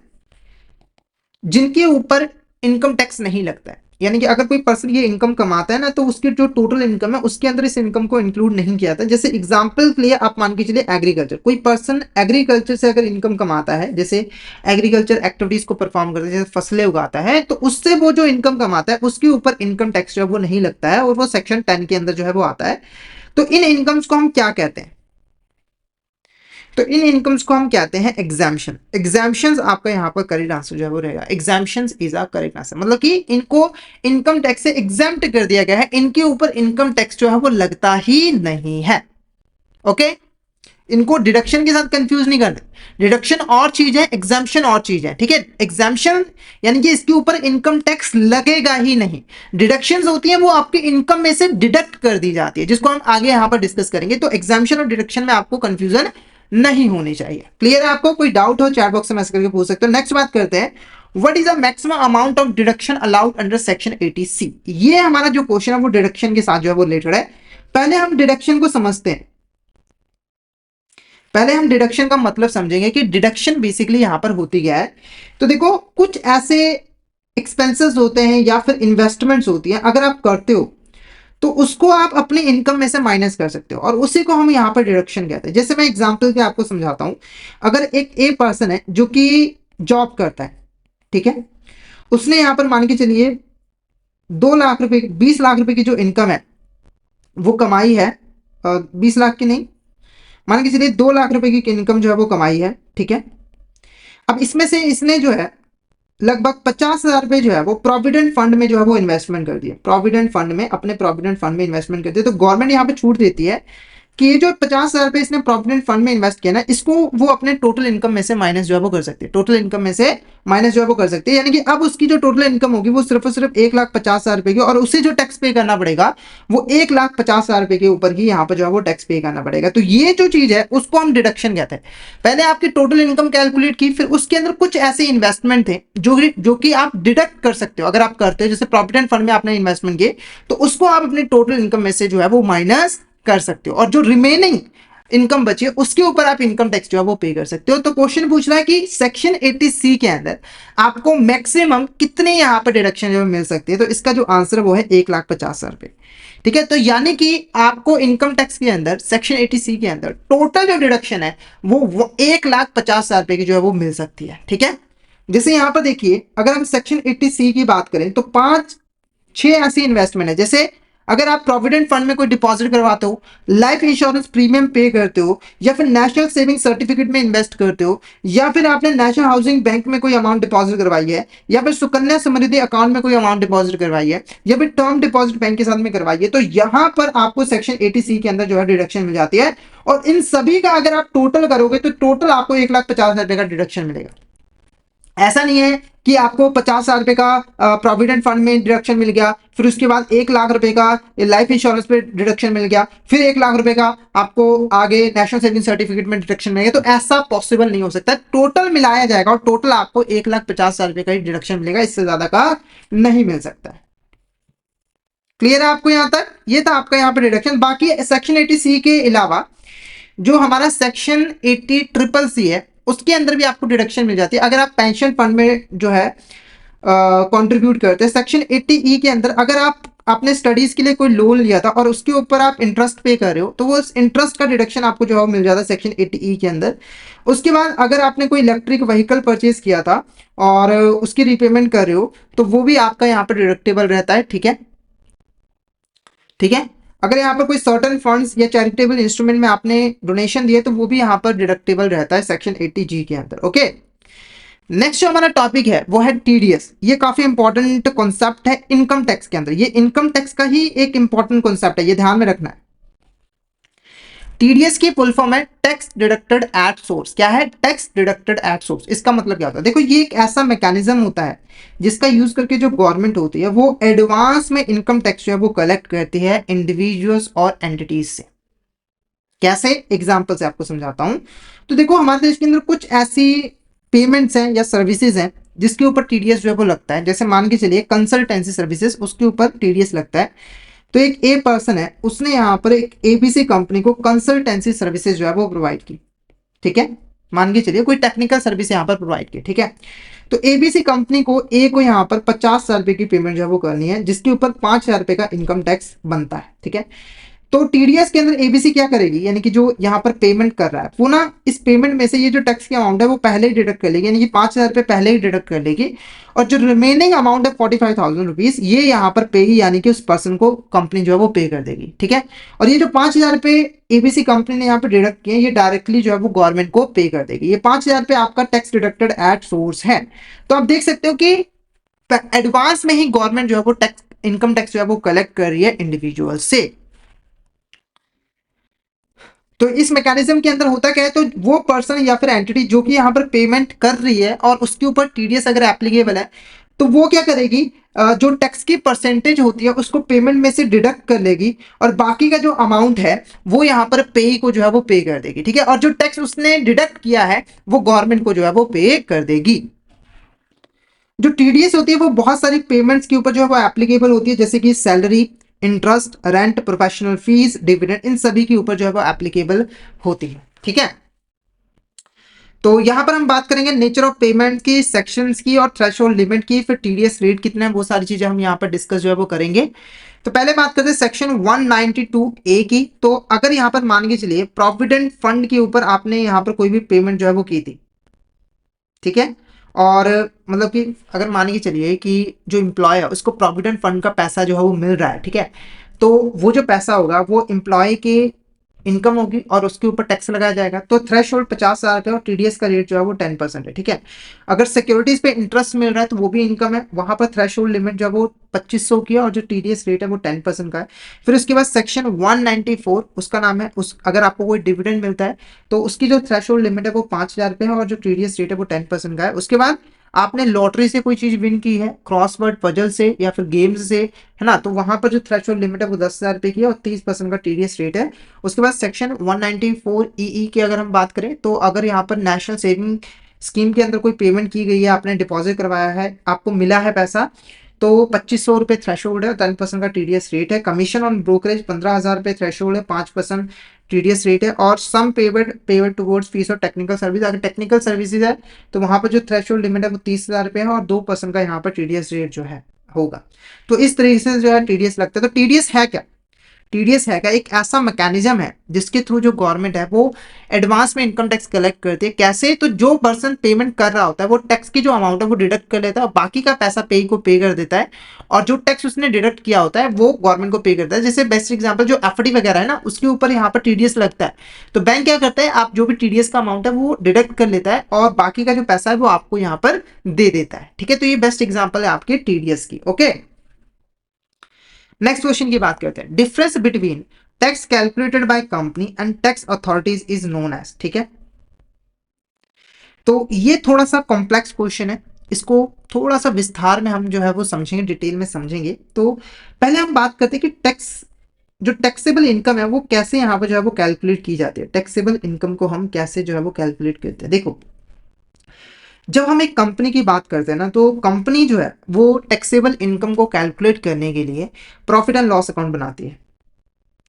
जिनके ऊपर इनकम टैक्स नहीं लगता है। यानी कि अगर कोई पर्सन ये इनकम कमाता है ना, तो उसकी जो टोटल इनकम है उसके अंदर इस इनकम को इंक्लूड नहीं किया था। जैसे एग्जांपल के लिए आप मान के चलिए एग्रीकल्चर, कोई पर्सन एग्रीकल्चर से अगर इनकम कमाता है, जैसे एग्रीकल्चर एक्टिविटीज को परफॉर्म करता है, जैसे फसलें उगाता है, तो उससे वो जो इनकम कमाता है उसके ऊपर इनकम टैक्स जो है वो नहीं लगता है, और वो सेक्शन 10 के अंदर जो है वो आता है। तो इन इनकम्स को हम क्या कहते हैं? तो इन इनकम्स को हम कहते हैं एग्जाम्पशन। एग्जाम्पशंस आपका यहाँ पर करेक्ट आंसर जो है वो रहेगा। Exemptions is a correct answer, मतलब कि इनको इनकम टैक्स से एग्जाम्प्ट कर दिया गया है, इनके ऊपर इनकम टैक्स जो है वो लगता ही नहीं है। ओके, इनको डिडक्शन के साथ कंफ्यूज नहीं करना। डिडक्शन और चीज है, एग्जाम्पशन और चीज है, ठीक है। एग्जाम्पशन यानी कि इसके ऊपर इनकम टैक्स लगेगा ही नहीं। डिडक्शंस होती है वो आपके इनकम में से डिडक्ट कर दी जाती है, जिसको हम आगे यहां पर डिस्कस करेंगे। तो एग्जाम्पशन और डिडक्शन में आपको कंफ्यूजन नहीं होनी चाहिए। क्लियर है? आपको कोई डाउट हो चैट बॉक्स में मैसेज करके पूछ सकते हो। नेक्स्ट बात करते हैं, what is the maximum amount of deduction allowed under section 80C। ये हमारा जो क्वेश्चन है वो डिडक्शन के साथ जो है वो रिलेटेड है। पहले हम डिडक्शन को समझते हैं, पहले हम डिडक्शन का मतलब समझेंगे कि डिडक्शन बेसिकली यहां पर होती क्या है। तो देखो कुछ ऐसे एक्सपेंसेस होते हैं या फिर इन्वेस्टमेंट्स होती हैं, अगर आप करते हो तो उसको आप अपनी इनकम में से माइनस कर सकते हो, और उसी को हम यहाँ पर डिडक्शन कहते हैं। जैसे मैं एग्जांपल के आपको समझाता हूं, अगर एक पर्सन है जो कि जॉब करता है, ठीक है, उसने यहाँ पर मान के चलिए 2 लाख रुपए 20 लाख रुपए की जो इनकम है वो कमाई है, 20 लाख की नहीं, मान के चलिए 2 लाख रुपए की इनकम जो है वो कमाई है, ठीक है। अब इसमें से इसने जो है लगभग 50,000 रुपए जो है वो प्रोविडेंट फंड में जो है वो इन्वेस्टमेंट कर दिया, प्रोविडेंट फंड में, अपने प्रोविडेंट फंड में इन्वेस्टमेंट कर दिया। तो गवर्नमेंट यहाँ पे छूट देती है कि ये जो 50,000 रुपए इसने प्रोविडेंट फंड में इन्वेस्ट किया ना, इसको वो अपने टोटल इनकम में से माइनस जो है वो कर सकते हैं, टोटल इनकम में से माइनस जो है वो कर सकते हैं। यानी कि अब उसकी जो टोटल इनकम होगी वो सिर्फ और सिर्फ 1,50,000 रुपए की, और उसे जो टैक्स पे करना पड़ेगा वो 1,50,000 रुपए के ऊपर ही यहाँ पर जो है वो टैक्स पे करना पड़ेगा। तो ये जो चीज है उसको हम डिडक्शन कहते हैं। पहले आपकी टोटल इनकम कैलकुलेट की, फिर उसके अंदर कुछ ऐसे इन्वेस्टमेंट थे जो कि आप डिडक्ट कर सकते हो। अगर आप करते हो, जैसे प्रोविडेंट फंड में आपने इन्वेस्टमेंट किए, तो उसको आप अपने टोटल इनकम में से जो है वो माइनस कर सकते हो, और जो रिमेनिंग इनकम बची है उसके ऊपर आप इनकम टैक्स जो है वो पे कर सकते हो। तो क्वेश्चन पूछ रहा है कि सेक्शन 80C के अंदर आपको मैक्सिमम कितने यहाँ पर डिडक्शन जो मिल सकती है, तो इसका जो आंसर है वो है 1,50,000 रुपए, ठीक है। तो यानी कि आपको इनकम टैक्स के अंदर सेक्शन 80C के अंदर टोटल जो डिडक्शन है वो 1,50,000 रुपए की जो है वो मिल सकती है, ठीक है। जैसे यहां पर देखिए, अगर हम सेक्शन 80C की बात करें तो 5-6 ऐसी इन्वेस्टमेंट है। जैसे अगर आप प्रोविडेंट फंड में कोई डिपॉजिट करवाते हो, लाइफ इंश्योरेंस प्रीमियम पे करते हो, या फिर नेशनल सेविंग सर्टिफिकेट में इन्वेस्ट करते हो, या फिर आपने नेशनल हाउसिंग बैंक में कोई अमाउंट डिपॉजिट करवाई है, या फिर सुकन्या समृद्धि अकाउंट में कोई अमाउंट डिपॉजिट करवाई है, या फिर टर्म डिपॉजिट बैंक के साथ में करवाई है, तो यहां पर आपको सेक्शन 80C के अंदर जो है डिडक्शन मिल जाती है। और इन सभी का अगर आप टोटल करोगे तो टोटल आपको 1,50,000 रुपए का डिडक्शन मिलेगा। ऐसा नहीं है कि आपको 50,000 रुपए का प्रोविडेंट फंड में डिडक्शन मिल गया, फिर उसके बाद 1 लाख रुपए का लाइफ इंश्योरेंस पे डिडक्शन मिल गया, फिर 1 लाख रुपए का आपको आगे नेशनल सेविंग सर्टिफिकेट में डिडक्शन मिल गया। तो ऐसा पॉसिबल नहीं हो सकता, टोटल मिलाया जाएगा और टोटल आपको 1,50,000 रुपए का ही डिडक्शन मिलेगा, इससे ज्यादा का नहीं मिल सकता है। क्लियर है आपको यहां तक? ये था आपका यहाँ पे डिडक्शन। बाकी सेक्शन 80C के अलावा जो हमारा सेक्शन 80 ट्रिपल सी है, उसके अंदर भी आपको डिडक्शन मिल जाती है अगर आप पेंशन फंड में जो है कंट्रीब्यूट करते हैं। सेक्शन 80E के अंदर अगर आप आपने स्टडीज के लिए कोई लोन लिया था और उसके ऊपर आप इंटरेस्ट पे कर रहे हो, तो वो इंटरेस्ट का डिडक्शन आपको जो है मिल जाता है सेक्शन 80E के अंदर। उसके बाद अगर आपने कोई इलेक्ट्रिक व्हीकल परचेज किया था और उसकी रिपेमेंट कर रहे हो, तो वो भी आपका यहाँ पर डिडक्टेबल रहता है। ठीक है, ठीक है। अगर यहाँ पर कोई सर्टन फंड्स या चैरिटेबल इंस्ट्रूमेंट में आपने डोनेशन दिए, तो वो भी यहाँ पर डिडक्टेबल रहता है सेक्शन 80G के अंदर। ओके, नेक्स्ट जो हमारा टॉपिक है वो है टीडीएस। ये काफी इंपॉर्टेंट कॉन्सेप्ट है इनकम टैक्स के अंदर, ये इनकम टैक्स का ही एक इंपॉर्टेंट कॉन्सेप्ट है, ये ध्यान में रखना है। टीडीएस की फुल फॉर्म है टैक्स डिडक्टेड एट सोर्स। क्या है? Tax deducted at source. इसका मतलब क्या होता है? देखो, ये एक ऐसा मैकेनिज्म होता है जिसका यूज करके जो गवर्नमेंट होती है वो एडवांस में इनकम टैक्स जो है वो कलेक्ट करती है इंडिविजुअल्स और एंटिटीज से। कैसे? एग्जाम्पल से आपको समझाता हूं। तो देखो, हमारे देश के अंदर कुछ ऐसी पेमेंट्स हैं या सर्विसेज हैं जिसके ऊपर टीडीएस जो है वो लगता है। जैसे मान के चलिए कंसल्टेंसी सर्विसेज, उसके ऊपर टीडीएस लगता है। तो एक ए पर्सन है, उसने यहाँ पर एक एबीसी कंपनी को कंसल्टेंसी सर्विसेज जो है वो प्रोवाइड की। ठीक है, मान के चलिए कोई टेक्निकल सर्विस यहाँ पर प्रोवाइड की। ठीक है, तो एबीसी कंपनी को ए को यहाँ पर 50,000 रुपए की पेमेंट जो है वो करनी है, जिसके ऊपर 5,000 रुपए का इनकम टैक्स बनता है। ठीक है, तो टीडीएस के अंदर एबीसी क्या करेगी, यानी कि जो यहाँ पर पेमेंट कर रहा है वो ना, इस पेमेंट में से ये जो टैक्स की अमाउंट है वो पहले ही डिडक्ट कर लेगी, यानी कि 5,000 रुपए पहले ही डिडक्ट कर लेगी। और जो रिमेनिंग अमाउंट है 45,000 रुपीज, ये यहाँ पर पे ही, यानी कि उस पर्सन को कंपनी जो है वो पे कर देगी। ठीक है, और ये जो 5,000 रुपए एबीसी कंपनी ने यहाँ पे डिडक्ट किए, ये डायरेक्टली जो है वो गवर्नमेंट को पे कर देगी। ये 5,000 रुपए आपका टैक्स डिडक्टेड एट सोर्स है। तो आप देख सकते हो कि एडवांस में ही गवर्नमेंट जो है वो टैक्स, इनकम टैक्स जो है वो कलेक्ट कर रही है इंडिविजुअल से। तो इस मैकेनिज्म के अंदर होता क्या है, तो वो पर्सन या फिर एंटिटी जो कि यहाँ पर पेमेंट कर रही है और उसके ऊपर टीडीएस अगर एप्लीकेबल है, तो वो क्या करेगी, जो टैक्स की परसेंटेज होती है उसको पेमेंट में से डिडक्ट कर लेगी और बाकी का जो अमाउंट है वो यहाँ पर पे को जो है वो पे कर देगी। ठीक है, और जो टैक्स उसने डिडक्ट किया है वो गवर्नमेंट को जो है वो पे कर देगी। जो टीडीएस होती है वो बहुत सारी पेमेंट्स के ऊपर जो है वो एप्लीकेबल होती है, जैसे कि salary, interest, rent, professional fees, dividend, इन सभी के ऊपर जो है वो एप्लीकेबल होती है। ठीक है, तो यहां पर हम बात करेंगे नेचर ऑफ पेमेंट की, सेक्शंस की और थ्रेशोल्ड लिमिट की, फिर टीडीएस रेट कितना है, वो सारी चीजें हम यहाँ पर डिस्कस जो है वो करेंगे। तो पहले बात करते हैं सेक्शन 192A की। तो अगर यहाँ पर मान के चलिए प्रोविडेंट फंड के ऊपर आपने यहाँ पर कोई भी पेमेंट जो है वो की थी, ठीक है, और मतलब कि अगर मान के चलिए कि जो एम्प्लॉय है उसको प्रोविडेंट फंड का पैसा जो है वो मिल रहा है, ठीक है, तो वो जो पैसा होगा वो एम्प्लॉय के इनकम होगी और उसके ऊपर टैक्स लगाया जाएगा। तो थ्रेश होल्ड 50,000 है और टीडीएस का रेट जो है वो 10% है। ठीक है, अगर सिक्योरिटीज पे इंटरेस्ट मिल रहा है तो वो भी इनकम है, वहां पर थ्रेश होल्ड लिमिट जो है वो 2500 की है और जो टीडीएस रेट है वो 10% का है। फिर उसके बाद सेक्शन 194, उसका नाम है, उस अगर आपको कोई डिविडेंड मिलता है तो उसकी जो थ्रेश होल्ड लिमिट है वो 5,000 रुपये है और जो टीडीएस रेट है वो 10% का है। उसके बाद आपने लॉटरी से कोई चीज विन की है, क्रॉसवर्ड पजल से या फिर गेम्स से, है ना, तो वहां पर जो थ्रेशोल्ड लिमिट है वो 10,000 रुपये की है और 30% का टीडीएस रेट है। उसके बाद सेक्शन 194EE की अगर हम बात करें, तो अगर यहाँ पर नेशनल सेविंग स्कीम के अंदर कोई पेमेंट की गई है, आपने डिपॉजिट करवाया है, आपको मिला है पैसा, तो 2,500 रुपये थ्रेशोल्ड है, 10% का टीडीएस रेट है। कमीशन ऑन ब्रोकरेज 15,000 रुपये थ्रेशोल्ड है, 5% टीडीएस रेट है। और सम पेवेड टुवर्ड्स फीस और टेक्निकल सर्विस, अगर टेक्निकल सर्विसेज है तो वहां पर जो थ्रेशोल्ड लिमिट है वो 30,000 रुपये है और 2% का यहाँ पर टीडीएस रेट जो है होगा। तो इस तरीके से जो है टीडीएस लगता है। तो टीडीएस है क्या? टीडीएस है क्या? एक ऐसा मैकेनिज्म है जिसके थ्रू जो गवर्नमेंट है वो एडवांस में इनकम टैक्स कलेक्ट करती है। कैसे? तो जो पर्सन पेमेंट कर रहा होता है वो टैक्स की जो अमाउंट है वो डिडक्ट कर लेता है और बाकी का पैसा पे को पे कर देता है, और जो टैक्स उसने डिडक्ट किया होता है वो गवर्नमेंट को पे करता है। जैसे बेस्ट एग्जांपल जो एफडी वगैरह है ना, उसके ऊपर यहाँ पर टीडीएस लगता है, तो बैंक क्या करता है, आप जो भी टीडीएस का अमाउंट है वो डिडक्ट कर लेता है और बाकी का जो पैसा है वो आपको यहाँ पर दे देता है। ठीक है, तो ये बेस्ट एग्जाम्पल है आपके टीडीएस की। ओके, नेक्स्ट क्वेश्चन की बात करते हैं। Difference between tax calculated by company and tax authorities is known as. ठीक है, तो ये थोड़ा सा कॉम्प्लेक्स क्वेश्चन है, इसको थोड़ा सा विस्तार में हम जो है वो समझेंगे, डिटेल में समझेंगे। तो पहले हम बात करते हैं कि टैक्स, जो टैक्सेबल इनकम है वो कैसे यहाँ पर जो है वो कैलकुलेट की जाती है। टैक्सेबल इनकम को हम कैसे जो है वो कैलकुलेट करते हैं। देखो, जब हम एक कंपनी की बात करते हैं ना, तो कंपनी जो है वो टैक्सेबल इनकम को कैलकुलेट करने के लिए प्रॉफिट एंड लॉस अकाउंट बनाती है।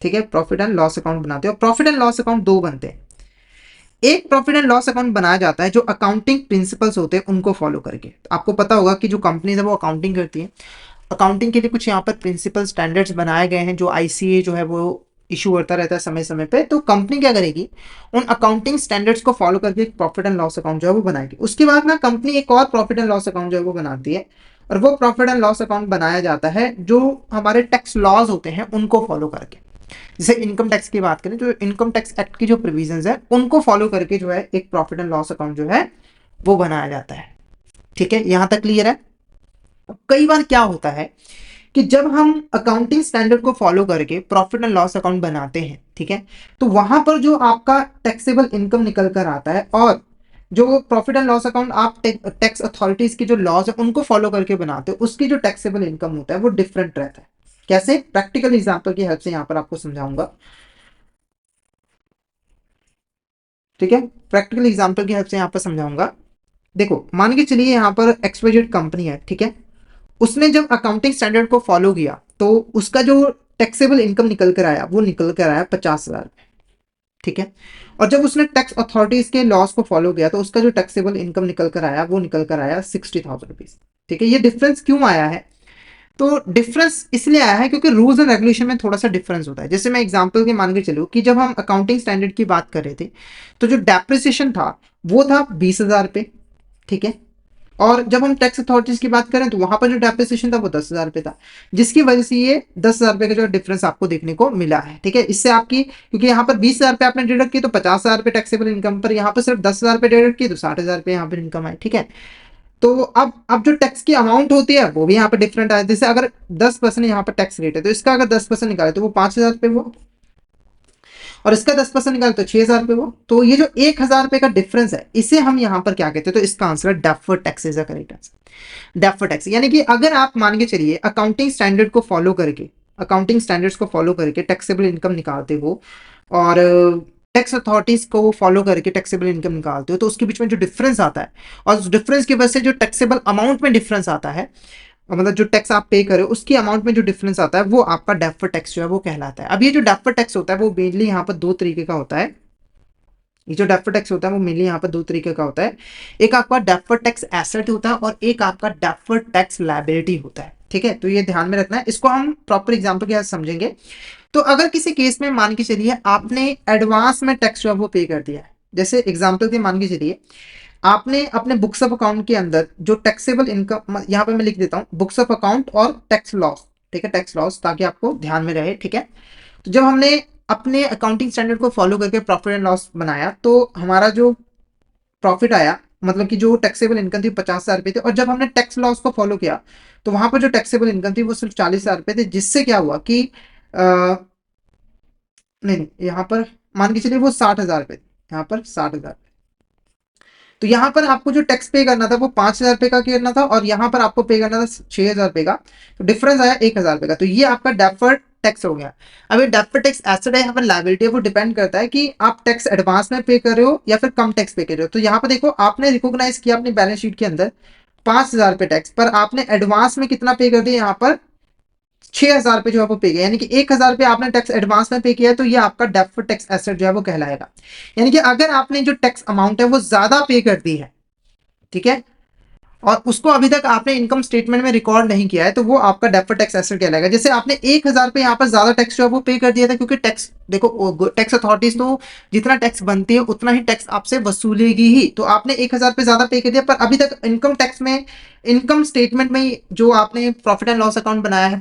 ठीक है, प्रॉफिट एंड लॉस अकाउंट बनाते हैं, और प्रॉफिट एंड लॉस अकाउंट दो बनते हैं। एक प्रॉफिट एंड लॉस अकाउंट बनाया जाता है जो अकाउंटिंग प्रिंसिपल्स होते हैं उनको फॉलो करके। तो आपको पता होगा कि जो कंपनीज है वो अकाउंटिंग करती है, अकाउंटिंग के लिए कुछ यहाँ पर प्रिंसिपल स्टैंडर्ड्स बनाए गए हैं जो आईसीए जो है वो इशू करता रहता है समय समय पे। तो कंपनी क्या करेगी, उन अकाउंटिंग स्टैंडर्ड्स को फॉलो करके एक प्रॉफिट एंड लॉस अकाउंट जो है वो बनाएगी। उसके बाद ना कंपनी एक और प्रॉफिट एंड लॉस अकाउंट जो है वो बनाती है, और वो प्रॉफिट एंड लॉस अकाउंट बनाया जाता है जो हमारे टैक्स लॉज होते हैं उनको फॉलो करके। जैसे इनकम टैक्स की बात करें, तो इनकम टैक्स एक्ट की जो प्रोविजंस है उनको फॉलो करके जो है एक प्रॉफिट एंड लॉस अकाउंट जो है वो बनाया जाता है। ठीक है, यहां तक क्लियर है। कई बार क्या होता है कि जब हम अकाउंटिंग स्टैंडर्ड को फॉलो करके प्रॉफिट एंड लॉस अकाउंट बनाते हैं, ठीक है, तो वहां पर जो आपका टैक्सेबल इनकम निकल कर आता है, और जो प्रॉफिट एंड लॉस अकाउंट आप टैक्स अथॉरिटीज की जो लॉज है उनको फॉलो करके बनाते हो, उसकी जो टैक्सेबल इनकम होता है वो डिफरेंट रहता है। कैसे, प्रैक्टिकल एग्जांपल की हेल्प से यहां पर आपको समझाऊंगा। ठीक है, प्रैक्टिकल एग्जांपल की हेल्प से यहां पर समझाऊंगा। देखो, मान के चलिए यहाँ पर एक्सवाइजेड कंपनी है, ठीक है, उसने जब अकाउंटिंग स्टैंडर्ड को फॉलो किया तो उसका जो टैक्सेबल इनकम निकल कर आया वो निकल कर आया 50,000। ठीक है, और जब उसने टैक्स अथॉरिटीज के लॉस को फॉलो किया तो उसका जो टैक्सेबल इनकम निकल कर आया वो निकल कर आया 60,000 रुपीज। ठीक है, ये डिफरेंस क्यों आया है, तो डिफरेंस इसलिए आया है क्योंकि रूल्स एंड रेगुलेशन में थोड़ा सा डिफरेंस होता है। जैसे मैं एग्जांपल के मान के चलूँ कि जब हम अकाउंटिंग स्टैंडर्ड की बात कर रहे थे, तो जो डेप्रिसिएशन था वो था 20,000 रुपये। ठीक है, और जब हम टैक्स अथॉरिटीज की बात करें तो वहां पर जो डेप्रिसिएशन था वो 10,000 रुपये था, जिसकी वजह से ये 10,000 रुपये का जो डिफरेंस आपको देखने को मिला है। ठीक है, इससे आपकी, क्योंकि यहाँ पर 20,000 रुपये आपने डिडक्ट किए तो 50,000 रुपये टैक्सेबल इनकम पर, यहाँ पर सिर्फ 10,000 रुपये डिडक्ट किए तो 60,000 रुपये यहाँ पर इनकम आए। ठीक है, तो अब जो टैक्स की अमाउंट होती है वो भी यहाँ पर डिफरेंट आया। जैसे अगर 10% यहाँ पर टैक्स रेट है तो इसका अगर 10% निकाले तो वो 5,000 रुपये हुआ, और इसका 10% निकाले तो 6,000 रुपये हुआ। तो ये जो 1,000 रुपये का डिफरेंस है इसे हम यहाँ पर क्या कहते हैं, तो इसका आंसर है deferred tax is the correct answer. Deferred tax यानी कि अगर आप मान के चलिए अकाउंटिंग स्टैंडर्ड को फॉलो करके, अकाउंटिंग स्टैंडर्ड्स को फॉलो करके टैक्सेबल इनकम निकालते हो, और टैक्स अथॉरिटीज को फॉलो करके टैक्सेबल इनकम निकालते हो, तो उसके बीच में जो डिफरेंस आता है, और उस डिफरेंस की वजह से जो टैक्सेबल अमाउंट में डिफरेंस आता है, मतलब जो टैक्स आप पे करो उसकी अमाउंट में जो डिफरेंस आता है वो आपका डेफर्ड टैक्स जो है वो कहलाता है। अब ये जो डेफर्ड टैक्स होता है वो मेनली यहाँ पर दो तरीके का होता है। ये जो डेफर्ड टैक्स होता है वो मेनली यहाँ पर दो तरीके का होता है। एक आपका डेफर्ड टैक्स एसेट होता है और एक आपका डेफर्ड टैक्स लायबिलिटी होता है। ठीक है, तो ये ध्यान में रखना है, इसको हम प्रॉपर एग्जांपल के साथ समझेंगे। तो अगर किसी केस में मान के चलिए आपने एडवांस में टैक्स जो है वो पे कर दिया है, जैसे एग्जांपल के मान के चलिए आपने अपने बुक्स ऑफ अकाउंट के अंदर जो टैक्सेबल इनकम, यहाँ पे मैं लिख देता हूँ बुक्स ऑफ अकाउंट और टैक्स लॉस। ठीक है, टैक्स लॉस ताकि आपको ध्यान में रहे। ठीक है, तो जब हमने अपने अकाउंटिंग स्टैंडर्ड को फॉलो करके प्रॉफिट एंड लॉस बनाया तो हमारा जो प्रॉफिट आया, मतलब कि जो टैक्सेबल इनकम थी 50,000 रुपये थी, और जब हमने टैक्स लॉस को फॉलो किया तो वहां पर जो टैक्सेबल इनकम थी वो सिर्फ 40,000 रुपये थे, जिससे क्या हुआ कि नहीं नहीं, यहाँ पर मान के चलिए वो 60,000 रुपये, यहाँ पर 60,000। तो यहाँ पर आपको जो टैक्स पे करना था वो 5,000 रुपये का करना था, और यहाँ पर आपको पे करना था 6,000 रुपये का, तो डिफरेंस आया 1,000 रुपये का। तो ये आपका डेफर्ड टैक्स हो गया। अब ये डेफर्ड टैक्स एसेट है, यहाँ पर लायबिलिटी है, वो डिपेंड करता है कि आप टैक्स एडवांस में पे कर रहे हो या फिर कम टैक्स पे कर रहे हो। तो यहाँ पर देखो आपने रिकॉग्नाइज किया अपनी बैलेंस शीट के अंदर 5,000 रुपये टैक्स, पर आपने एडवांस में कितना पे कर दिया, यहाँ पर 6,000 रुपये जो है वो पे किया, यानी कि 1,000 रुपये आपने टैक्स एडवांस में पे किया है, तो ये आपका डेफर्ड टैक्स एसेट जो है वो कहलाएगा। यानी कि अगर आपने जो टैक्स अमाउंट है वो ज्यादा पे कर दी है, ठीक है, और उसको अभी तक आपने इनकम स्टेटमेंट में रिकॉर्ड नहीं किया है, तो वो आपका डेफर्ड टैक्स एसेट कहलाएगा। जैसे आपने 1,000 रुपये यहाँ पर ज्यादा टैक्स जो है वो पे कर दिया था, क्योंकि टैक्स देखो टैक्स अथॉरिटीज तो जितना टैक्स बनती है उतना ही टैक्स आपसे वसूलेगी ही, तो आपने 1,000 रुपये ज्यादा पे कर दिया, पर अभी तक इनकम टैक्स में, इनकम स्टेटमेंट में जो आपने प्रॉफिट एंड लॉस अकाउंट बनाया है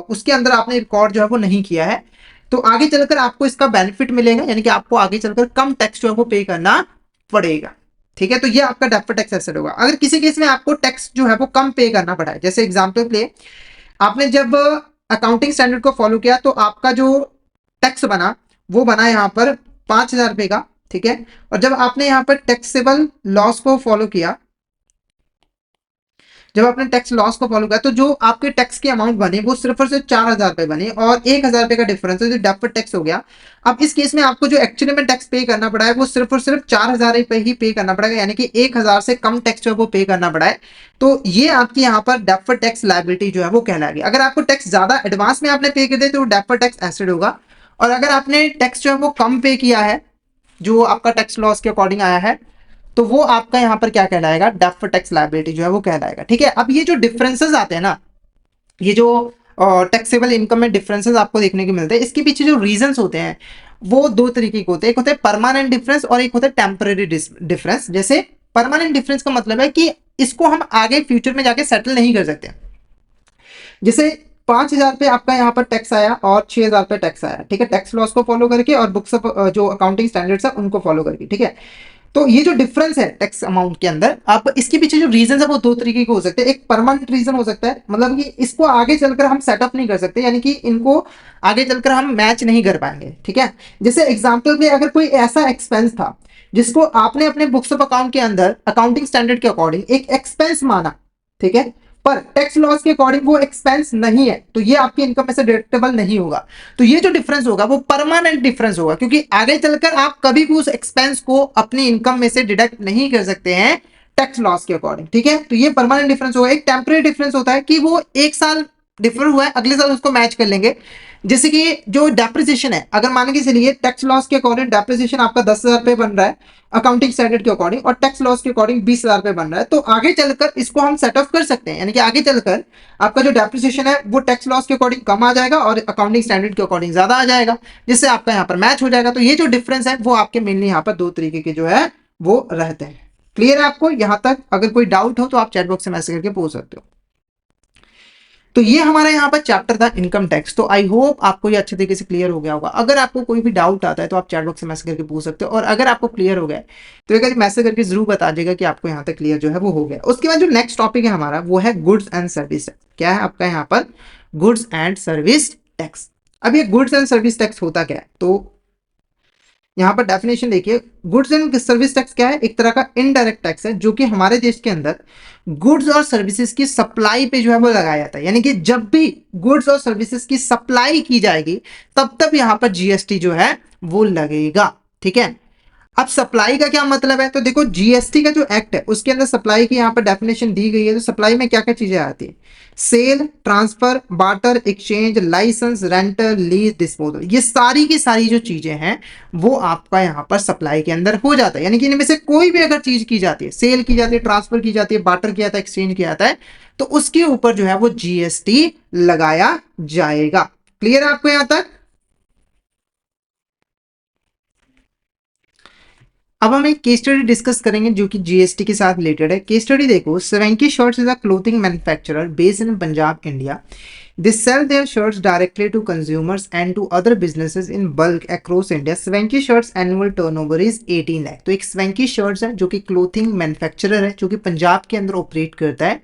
उसके अंदर आपने रिकॉर्ड जो है वो नहीं किया है। तो आगे चलकर आपको इसका बेनिफिट मिलेगा, यानी कि आपको आगे चलकर कम टैक्स जो है वो पे करना पड़ेगा। ठीक है, तो ये आपका डेफर्ड टैक्स एसेट होगा। अगर किसी केस में आपको टैक्स जो है वो कम पे करना पड़ा है, जैसे एग्जांपल के लिए आपने जब अकाउंटिंग स्टैंडर्ड को फॉलो किया तो आपका जो टैक्स बना वो बना यहाँ पर 5,000 रुपये का, ठीक है। और जब आपने यहाँ पर टैक्सेबल लॉस को फॉलो किया, जब आपने टैक्स लॉस को फॉलो किया तो जो आपके टैक्स की अमाउंट बनी वो सिर्फ और सिर्फ 4,000 रुपए बनी और 1,000 रुपए का डिफरेंस है जो डेफर्ड टैक्स हो गया। अब इस केस में आपको जो एक्चुअली में टैक्स पे करना पड़ा है वो सिर्फ और सिर्फ 4,000 रुपए ही पे करना पड़ेगा, यानी कि 1,000 से कम टैक्स जो है वो पे करना पड़ा है। तो ये आपकी यहाँ पर डेफर्ड टैक्स लायबिलिटी जो है वो कहलाएगी। अगर आपको टैक्स ज्यादा एडवांस में आपने पे कर दिया तो डेफर्ड टैक्स एसिड होगा, और अगर आपने टैक्स जो है वो कम पे किया है जो आपका टैक्स लॉस के अकॉर्डिंग आया है तो वो आपका यहां पर क्या कहलाएगा, डेफर्ड टैक्स लायबिलिटी जो है वो कहलाएगा। ठीक है। अब ये जो डिफरेंसेस आते हैं ना, ये जो टैक्सेबल इनकम में डिफरेंसेस आपको देखने को मिलते हैं, इसके पीछे जो रीजंस होते हैं वो दो तरीके के होते हैं। एक होता है परमानेंट डिफरेंस और एक होता है टेम्पररी डिफरेंस। जैसे परमानेंट डिफरेंस का मतलब है कि इसको हम आगे फ्यूचर में जाके सेटल नहीं कर सकते। जैसे 5,000 पे आपका यहाँ पर टैक्स आया और 6,000 पे टैक्स आया, ठीक है, टैक्स लॉस को फॉलो करके और बुक्स ऑफ जो अकाउंटिंग स्टैंडर्ड्स है उनको फॉलो करके। ठीक है। तो ये जो डिफरेंस है टैक्स अमाउंट के अंदर, आप इसके पीछे जो रीजन है वो दो तरीके के हो सकते हैं। एक परमानेंट रीजन हो सकता है, मतलब कि इसको आगे चलकर हम सेटअप नहीं कर सकते, यानी कि इनको आगे चलकर हम मैच नहीं कर पाएंगे। ठीक है। जैसे एग्जांपल में अगर कोई ऐसा एक्सपेंस था जिसको आपने अपने बुक्स ऑफ अकाउंट के अंदर अकाउंटिंग स्टैंडर्ड के अकॉर्डिंग एक एक्सपेंस माना, ठीक है, पर टैक्स लॉस के अकॉर्डिंग वो एक्सपेंस नहीं है, तो ये आपकी इनकम में से डिडक्टेबल नहीं होगा। तो ये जो डिफरेंस होगा वो परमानेंट डिफरेंस होगा, क्योंकि आगे चलकर आप कभी भी उस एक्सपेंस को अपनी इनकम में से डिडक्ट नहीं कर सकते हैं टैक्स लॉस के अकॉर्डिंग। ठीक है। तो ये परमानेंट डिफरेंस होगा। एक टेम्पररी डिफरेंस होता है कि वो एक साल डिफर हुआ है, अगले साल उसको मैच कर लेंगे। जैसे कि जो डेप्रिसिएशन है, अगर मान के चलिए टैक्स लॉस के अकॉर्डिंग डेप्रिसिएशन आपका 10,000 रुपए बन रहा है अकाउंटिंग स्टैंडर्ड के अकॉर्डिंग और टैक्स लॉस के अकॉर्डिंग 20,000 रुपए बन रहा है, तो आगे चलकर इसको हम सेटअप कर सकते हैं, यानी कि आगे चलकर आपका जो डेप्रिसिएशन है वो टैक्स लॉस के अकॉर्डिंग कम आ जाएगा और अकाउंटिंग स्टैंडर्ड के अकॉर्डिंग ज्यादा आ जाएगा, जिससे आपका यहाँ पर मैच हो जाएगा। तो ये जो डिफरेंस है वो आपके मेनली यहाँ पर दो तरीके के जो है वो रहते हैं। क्लियर है आपको यहाँ तक? अगर कोई डाउट हो तो आप चैट बॉक्स से मैसेज करके पूछ सकते हो। तो ये हमारा यहाँ पर चैप्टर था इनकम टैक्स। तो आई होप आपको ये अच्छे तरीके से क्लियर हो गया होगा। अगर आपको कोई भी डाउट आता है तो आप चैट बॉक्स से मैसेज करके पूछ सकते हो, और अगर आपको क्लियर हो गया तो एक मैसेज करके जरूर बता दीजिएगा कि आपको यहाँ तक क्लियर जो है वो हो गया। उसके बाद जो नेक्स्ट टॉपिक है हमारा वो है गुड्स एंड सर्विस टैक्स। क्या है आपका यहाँ पर? Goods and service tax. अब ये गुड्स एंड सर्विस टैक्स होता क्या है, तो यहाँ पर डेफिनेशन देखिए। गुड्स एंड सर्विस टैक्स क्या है? एक तरह का इनडायरेक्ट टैक्स है जो कि हमारे देश के अंदर गुड्स और सर्विसेज की सप्लाई पे जो है वो लगाया जाता है, यानी कि जब भी गुड्स और सर्विसेज की सप्लाई की जाएगी तब तब यहाँ पर जीएसटी जो है वो लगेगा। ठीक है। अब सप्लाई का क्या मतलब है, तो देखो जीएसटी का जो एक्ट है उसके अंदर सप्लाई की यहाँ पर डेफिनेशन दी गई है। तो सप्लाई में क्या क्या चीजें आती है? Sale, transfer, barter, exchange, licence, rental, lease, disposal, ये सारी की सारी जो चीजें हैं वो आपका यहाँ पर सप्लाई के अंदर हो जाता है। यानी कि इनमें से कोई भी अगर चीज की जाती है, सेल की जाती है, ट्रांसफर की जाती है, बार्टर किया जाता है, एक्सचेंज किया जाता है, तो उसके ऊपर जो है वो जीएसटी लगाया जाएगा। क्लियर है आपको यहां तक? अब हम एक केस स्टडी डिस्कस करेंगे जो कि जीएसटी के साथ रिलेटेड है। केस स्टडी देखो, Swanky Shirts is a clothing manufacturer based in Punjab, India. They sell their shirts directly to consumers and to other businesses in bulk across India. Swanky Shirts annual turnover is 18 lakh. तो एक Swanky Shirts है जो कि clothing manufacturer है जो कि पंजाब के अंदर ऑपरेट करता है।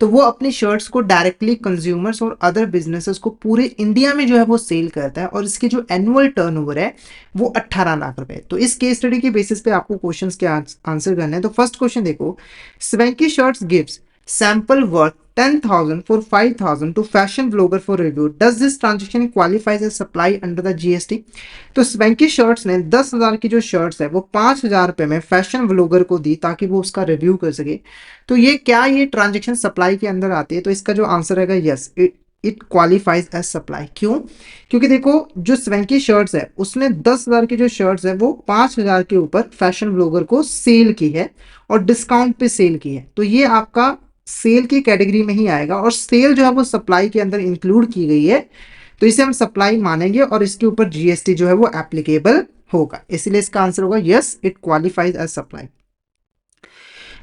तो वो अपनी शर्ट्स को डायरेक्टली कंज्यूमर्स और अदर बिजनेसेस को पूरे इंडिया में जो है वो सेल करता है, और इसके जो एनुअल टर्नओवर है वो 18 लाख रुपए। तो इस केस स्टडी के बेसिस पे आपको क्वेश्चंस के आंसर करने हैं। तो फर्स्ट क्वेश्चन देखो, Swanky Shirts gives sample worth 10,000 for 5,000 to fashion blogger for review. Does this transaction qualifies as supply under the GST? तो स्वेंकी शर्ट्स ने 10,000 की जो शर्ट्स है वो 5,000 रुपए में फैशन ब्लॉगर को दी ताकि वो उसका रिव्यू कर सके। तो ये क्या ये ट्रांजेक्शन सप्लाई के अंदर आती है? तो इसका जो आंसर रहेगा yes, it qualifies as supply. क्यों? क्योंकि देखो जो स्वेंकी शर्ट्स है उसने 10,000 की जो शर्ट्स है वो 5,000 के ऊपर फैशन ब्लॉगर को सेल की है और डिस्काउंट पे सेल की है। तो ये आपका सेल की कैटेगरी में ही आएगा, और सेल जो है वो सप्लाई के अंदर इंक्लूड की गई है, तो इसे हम सप्लाई मानेंगे और इसके ऊपर जीएसटी जो है वो एप्लीकेबल होगा। इसलिए इसका आंसर होगा yes, it qualifies as supply.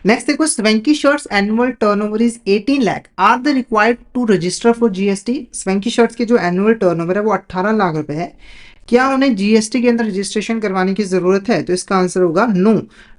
Next देखो, Swanky Shirts annual turnover is 18 lakh, are the required to register for GST? Swanky Shirts के जो एनुअल टर्नओवर है वो 18 लाख रुपए है, क्या उन्हें जीएसटी के अंदर रजिस्ट्रेशन करवाने की जरूरत है? तो इसका आंसर होगा no,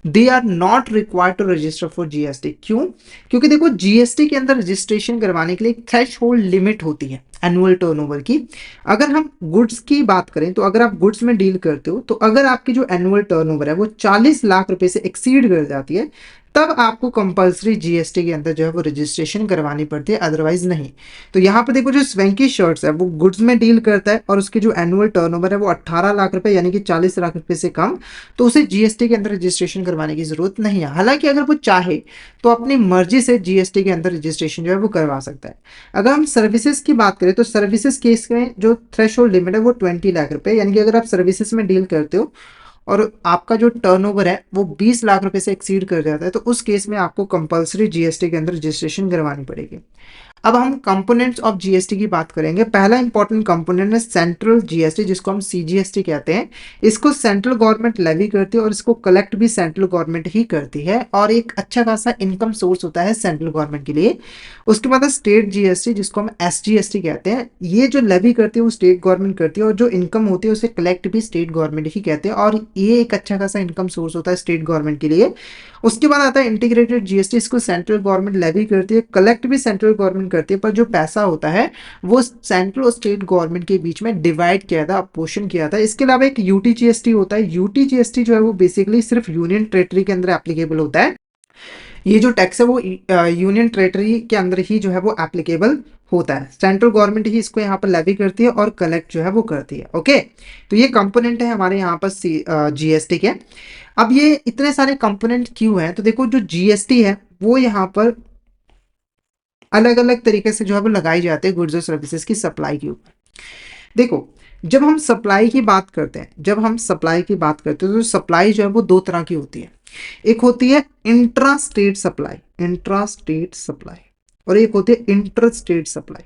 they are not required to register for GST. क्यों? क्योंकि देखो जीएसटी के अंदर रजिस्ट्रेशन करवाने के लिए एक थ्रेशोल्ड लिमिट होती है। एनुअल टर्नओवर की। अगर हम गुड्स की बात करें तो अगर आप गुड्स में डील करते हो तो अगर आपकी जो एनुअल टर्नओवर है वो 40 लाख रुपए से एक्सीड कर जाती है, तब आपको कंपलसरी जीएसटी के अंदर जो है वो रजिस्ट्रेशन करवानी पड़ती है, अदरवाइज नहीं। तो यहाँ पर देखो जो स्वेंकी शर्ट्स है वो गुड्स में डील करता है और उसकी जो एनुअल टर्नओवर है वो 18 लाख रुपए यानी कि 40 लाख रुपए से कम, तो उसे जीएसटी के अंदर रजिस्ट्रेशन करवाने की जरूरत नहीं है। हालांकि अगर वो चाहे तो अपनी मर्जी से जीएसटी के अंदर रजिस्ट्रेशन जो है वो करवा सकता है। अगर हम सर्विसेज की बात करें तो सर्विसेज केस में जो थ्रेशोल्ड लिमिट है वो 20 लाख रुपए, यानी कि अगर आप सर्विसेज में डील करते हो और आपका जो टर्नओवर है वो 20 लाख रुपए से एक्सीड कर जाता है, तो उस केस में आपको कंपलसरी जीएसटी के अंदर रजिस्ट्रेशन करवानी पड़ेगी। अब हम कंपोनेंट्स ऑफ जीएसटी की बात करेंगे। पहला इंपॉर्टेंट कंपोनेंट है सेंट्रल जीएसटी, जिसको हम सीजीएसटी कहते हैं। इसको सेंट्रल गवर्नमेंट लेवी करती है और इसको कलेक्ट भी सेंट्रल गवर्नमेंट ही करती है और एक अच्छा खासा इनकम सोर्स होता है सेंट्रल गवर्नमेंट के लिए। उसके बाद है स्टेट जीएसटी, जिसको हम एसजीएसटी कहते हैं। ये जो लेवी करती है वो स्टेट गवर्नमेंट करती है और जो इनकम होती है उसे कलेक्ट भी स्टेट गवर्नमेंट ही कहते हैं और ये एक अच्छा खासा इनकम सोर्स होता है स्टेट गवर्नमेंट के लिए। उसके बाद आता है इंटीग्रेटेड जीएसटी, इसको सेंट्रल गवर्नमेंट लेवी करती है, कलेक्ट भी सेंट्रल गवर्नमेंट करती है, पर जो पैसा होता है वो सेंट्रल और स्टेट गवर्नमेंट के बीच में डिवाइड किया था, अपोर्शन किया था। इसके अलावा एक यूटीजीएसटी होता है। यूटीजीएसटी जो है वो बेसिकली सिर्फ यूनियन टेरिटरी के अंदर एप्लीकेबल होता है। ये जो टैक्स है वो यूनियन टेरिटरी के अंदर ही जो है वो एप्लीकेबल होता है। सेंट्रल गवर्नमेंट ही इसको यहाँ पर लेवी करती है और कलेक्ट जो है वो करती है। ओके, तो ये कंपोनेंट है हमारे यहाँ पर जीएसटी के। अब ये इतने सारे कंपोनेंट क्यों हैं, तो देखो जो जीएसटी है वो यहाँ पर अलग अलग तरीके से जो है वो लगाई जाती है गुड्स और सर्विसेज की सप्लाई के ऊपर। देखो जब हम सप्लाई की बात करते हैं, तो सप्लाई जो है वो दो तरह की होती है। एक होती है इंट्रा स्टेट सप्लाई और एक होती है इंटर स्टेट सप्लाई।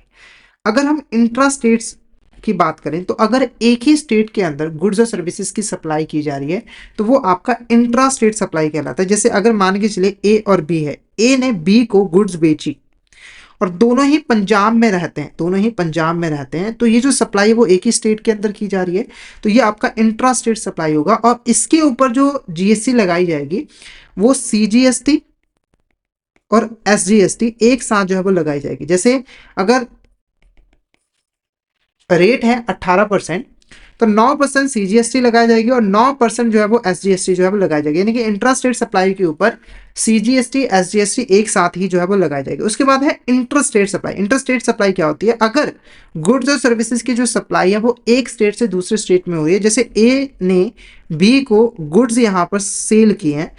अगर हम इंट्रा स्टेट्स की बात करें तो अगर एक ही स्टेट के अंदर गुड्स और सर्विसेज की सप्लाई की जा रही है तो वो आपका इंट्रा स्टेट सप्लाई कहलाता है। जैसे अगर मान के चले ए और बी है, ए ने बी को गुड्स बेची और दोनों ही पंजाब में रहते हैं, तो ये जो सप्लाई है वो एक ही स्टेट के अंदर की जा रही है, तो ये आपका इंट्रा स्टेट सप्लाई होगा। और इसके ऊपर जो जीएसटी लगाई जाएगी वो सीजीएसटी और एसजीएसटी एक साथ जो है वो लगाई जाएगी। जैसे अगर रेट है 18%, तो 9% सीजीएसटी लगाई जाएगी और 9% जो है वो एसजीएसटी जो है वो लगाई जाएगी, यानी कि इंट्रा स्टेट सप्लाई के ऊपर सीजीएसटी एसजीएसटी एक साथ ही जो है वो लगाई जाएगी। उसके बाद है इंटर स्टेट सप्लाई क्या होती है, अगर गुड्स और सर्विसेज की जो सप्लाई है वो एक स्टेट से दूसरे स्टेट में हो रही है। जैसे ए ने बी को गुड्स यहाँ पर सेल किए हैं,